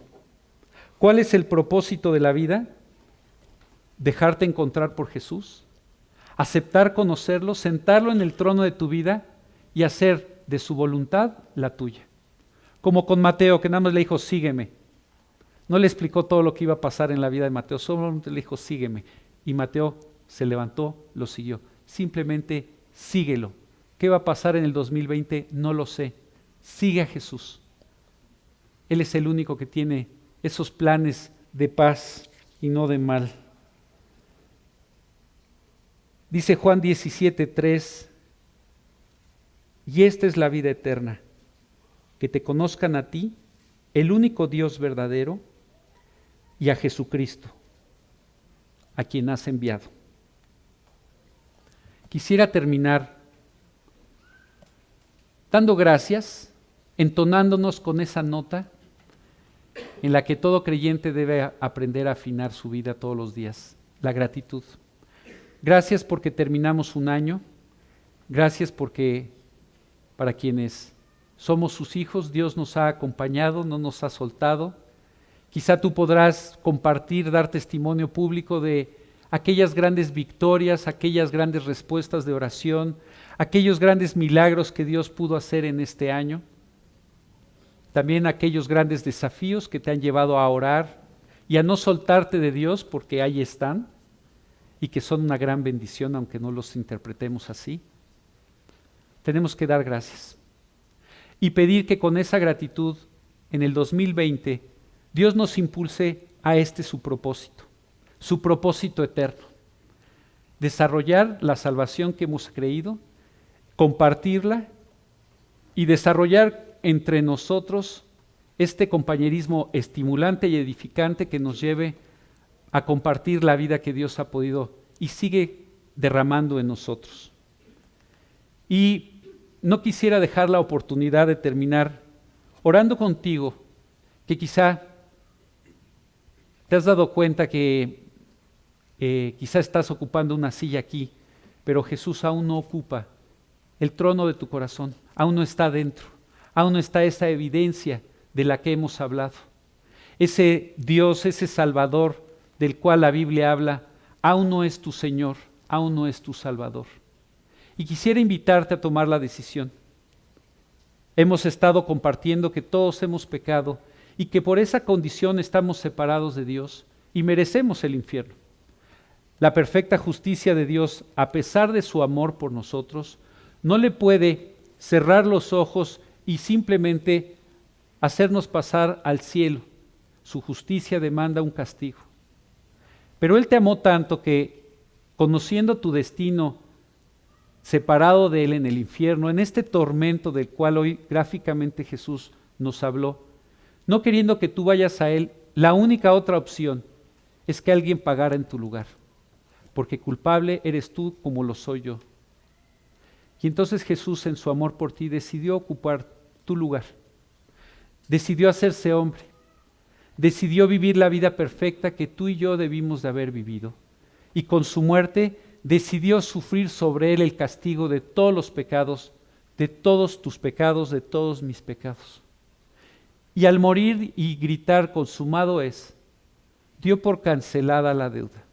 ¿Cuál es el propósito de la vida? Dejarte encontrar por Jesús, aceptar conocerlo, sentarlo en el trono de tu vida y hacer de su voluntad la tuya. Como con Mateo, que nada más le dijo, sígueme. No le explicó todo lo que iba a pasar en la vida de Mateo, solo le dijo, sígueme. Y Mateo se levantó, lo siguió. Simplemente síguelo. ¿Qué va a pasar en el 2020? No lo sé. Sigue a Jesús. Él es el único que tiene esos planes de paz y no de mal. Dice Juan 17:3, y esta es la vida eterna, que te conozcan a ti, el único Dios verdadero, y a Jesucristo, a quien has enviado. Quisiera terminar dando gracias, entonándonos con esa nota en la que todo creyente debe aprender a afinar su vida todos los días, la gratitud. Gracias porque terminamos un año, gracias porque para quienes somos sus hijos, Dios nos ha acompañado, no nos ha soltado. Quizá tú podrás compartir, dar testimonio público de aquellas grandes victorias, aquellas grandes respuestas de oración, aquellos grandes milagros que Dios pudo hacer en este año. También aquellos grandes desafíos que te han llevado a orar y a no soltarte de Dios porque ahí están y que son una gran bendición aunque no los interpretemos así. Tenemos que dar gracias y pedir que con esa gratitud en el 2020 Dios nos impulse a su propósito eterno. Desarrollar la salvación que hemos creído, compartirla y desarrollar entre nosotros este compañerismo estimulante y edificante que nos lleve a compartir la vida que Dios ha podido y sigue derramando en nosotros. Y no quisiera dejar la oportunidad de terminar orando contigo, que quizá te has dado cuenta que quizá estás ocupando una silla aquí, pero Jesús aún no ocupa el trono de tu corazón, aún no está dentro, aún no está esa evidencia de la que hemos hablado. Ese Dios, ese Salvador del cual la Biblia habla, aún no es tu Señor, aún no es tu Salvador. Y quisiera invitarte a tomar la decisión. Hemos estado compartiendo que todos hemos pecado y que por esa condición estamos separados de Dios y merecemos el infierno. La perfecta justicia de Dios, a pesar de su amor por nosotros, no le puede cerrar los ojos y simplemente hacernos pasar al cielo. Su justicia demanda un castigo. Pero Él te amó tanto que, conociendo tu destino, separado de Él en el infierno, en este tormento del cual hoy gráficamente Jesús nos habló, no queriendo que tú vayas a Él, la única otra opción es que alguien pagara en tu lugar, porque culpable eres tú como lo soy yo. Y entonces Jesús, en su amor por ti, decidió ocupar tu lugar, decidió hacerse hombre, decidió vivir la vida perfecta que tú y yo debimos de haber vivido, y con su muerte decidió sufrir sobre Él el castigo de todos los pecados, de todos tus pecados, de todos mis pecados. Y al morir y gritar consumado es, dio por cancelada la deuda.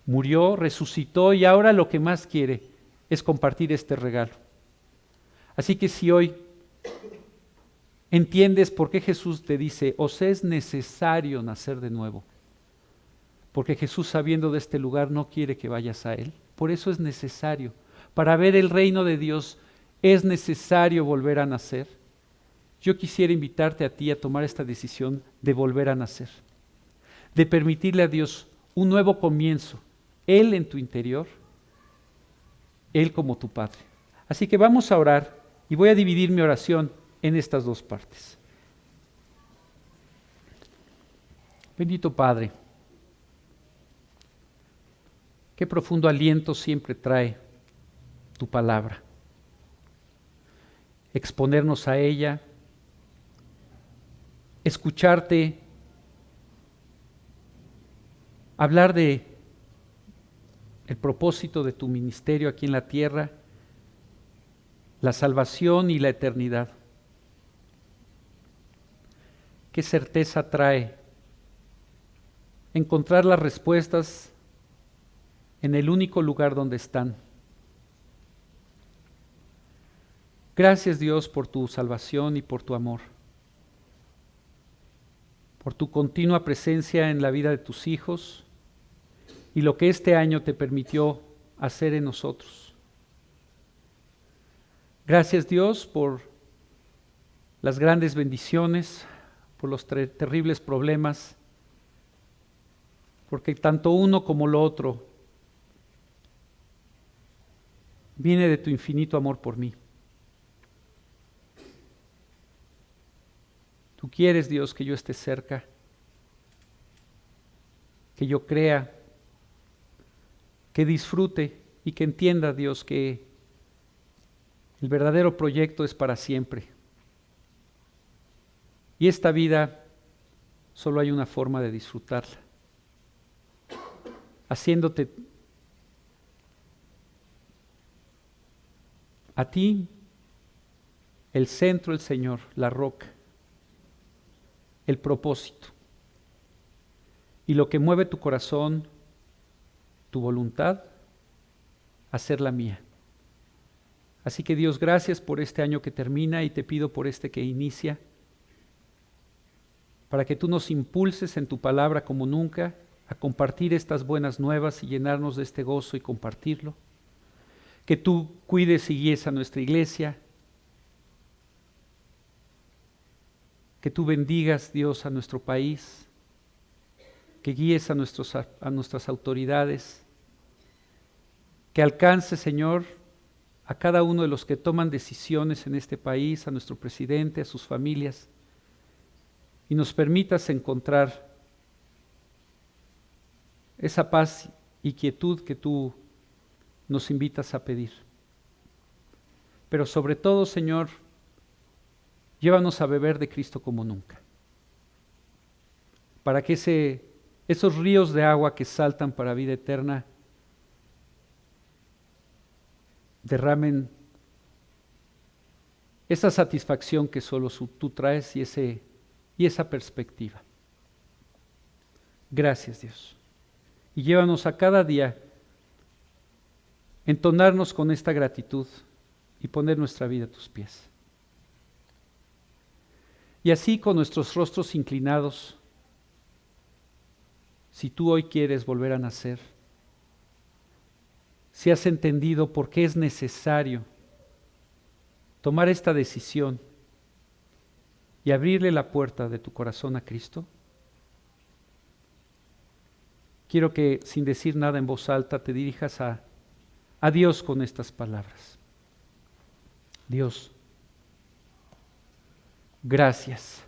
Murió, resucitó y ahora lo que más quiere es compartir este regalo. Así que si hoy entiendes por qué Jesús te dice, os es necesario nacer de nuevo, porque Jesús, sabiendo de este lugar, no quiere que vayas a Él. Por eso es necesario. Para ver el reino de Dios es necesario volver a nacer. Yo quisiera invitarte a ti a tomar esta decisión de volver a nacer, de permitirle a Dios un nuevo comienzo, Él en tu interior, Él como tu Padre. Así que vamos a orar y voy a dividir mi oración en estas dos partes. Bendito Padre, qué profundo aliento siempre trae tu palabra. exponernos a ella, escucharte, hablar de el propósito de tu ministerio aquí en la tierra, la salvación y la eternidad. ¿Qué certeza trae encontrar las respuestas en el único lugar donde están? Gracias, Dios, por tu salvación y por tu amor, por tu continua presencia en la vida de tus hijos y lo que este año te permitió hacer en nosotros. Gracias, Dios, por las grandes bendiciones, por los terribles problemas, porque tanto uno como lo otro viene de tu infinito amor por mí. Tú quieres, Dios, que yo esté cerca, que yo crea, que disfrute y que entienda, Dios, que el verdadero proyecto es para siempre. Y esta vida solo hay una forma de disfrutarla, haciéndote a ti el centro, el Señor, la roca, el propósito. Y lo que mueve tu corazón, tu voluntad, hacerla mía. Así que Dios, gracias por este año que termina y te pido por este que inicia, para que tú nos impulses en tu palabra como nunca a compartir estas buenas nuevas y llenarnos de este gozo y compartirlo. Que tú cuides y guíes a nuestra iglesia, que tú bendigas, Dios, a nuestro país, que guíes a nuestras autoridades, que alcance, Señor, a cada uno de los que toman decisiones en este país, a nuestro presidente, a sus familias, y nos permitas encontrar esa paz y quietud que tú nos invitas a pedir. Pero sobre todo, Señor, llévanos a beber de Cristo como nunca, para que esos ríos de agua que saltan para vida eterna derramen esa satisfacción que solo tú traes y esa perspectiva. Gracias, Dios. Y llévanos a cada día entonarnos con esta gratitud y poner nuestra vida a tus pies. Y así con nuestros rostros inclinados, si tú hoy quieres volver a nacer, si has entendido por qué es necesario tomar esta decisión y abrirle la puerta de tu corazón a Cristo, quiero que sin decir nada en voz alta te dirijas a Dios con estas palabras. Dios, gracias,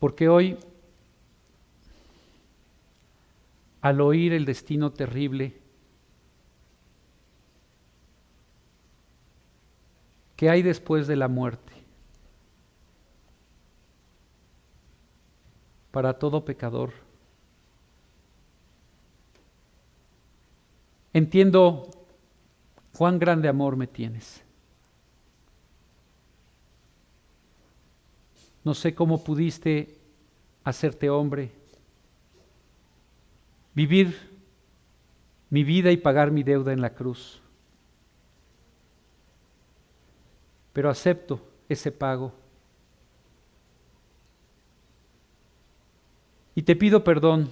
porque hoy, al oír el destino terrible que hay después de la muerte, para todo pecador, entiendo cuán grande amor me tienes. No sé cómo pudiste hacerte hombre, vivir mi vida y pagar mi deuda en la cruz. Pero acepto ese pago. Y te pido perdón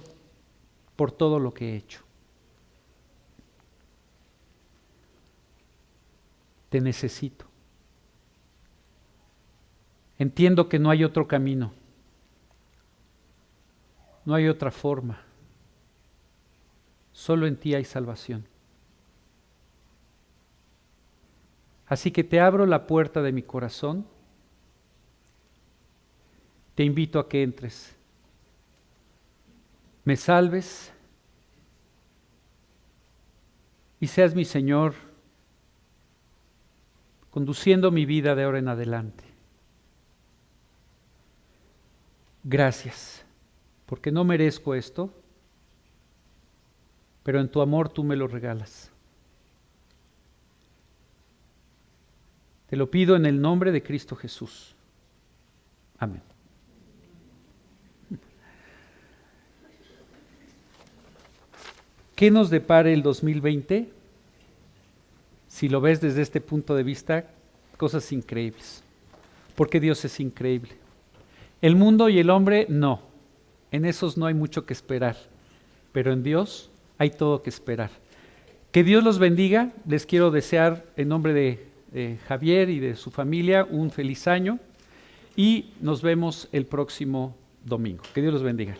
por todo lo que he hecho. Te necesito. Entiendo que no hay otro camino, no hay otra forma. Solo en ti hay salvación. Así que te abro la puerta de mi corazón, te invito a que entres, me salves y seas mi Señor conduciendo mi vida de ahora en adelante. Gracias, porque no merezco esto, pero en tu amor tú me lo regalas. Te lo pido en el nombre de Cristo Jesús. Amén. ¿Qué nos depara el 2020? Si lo ves desde este punto de vista, cosas increíbles, porque Dios es increíble. El mundo y el hombre no, en esos no hay mucho que esperar, pero en Dios hay todo que esperar. Que Dios los bendiga, les quiero desear en nombre de Javier y de su familia un feliz año y nos vemos el próximo domingo. Que Dios los bendiga.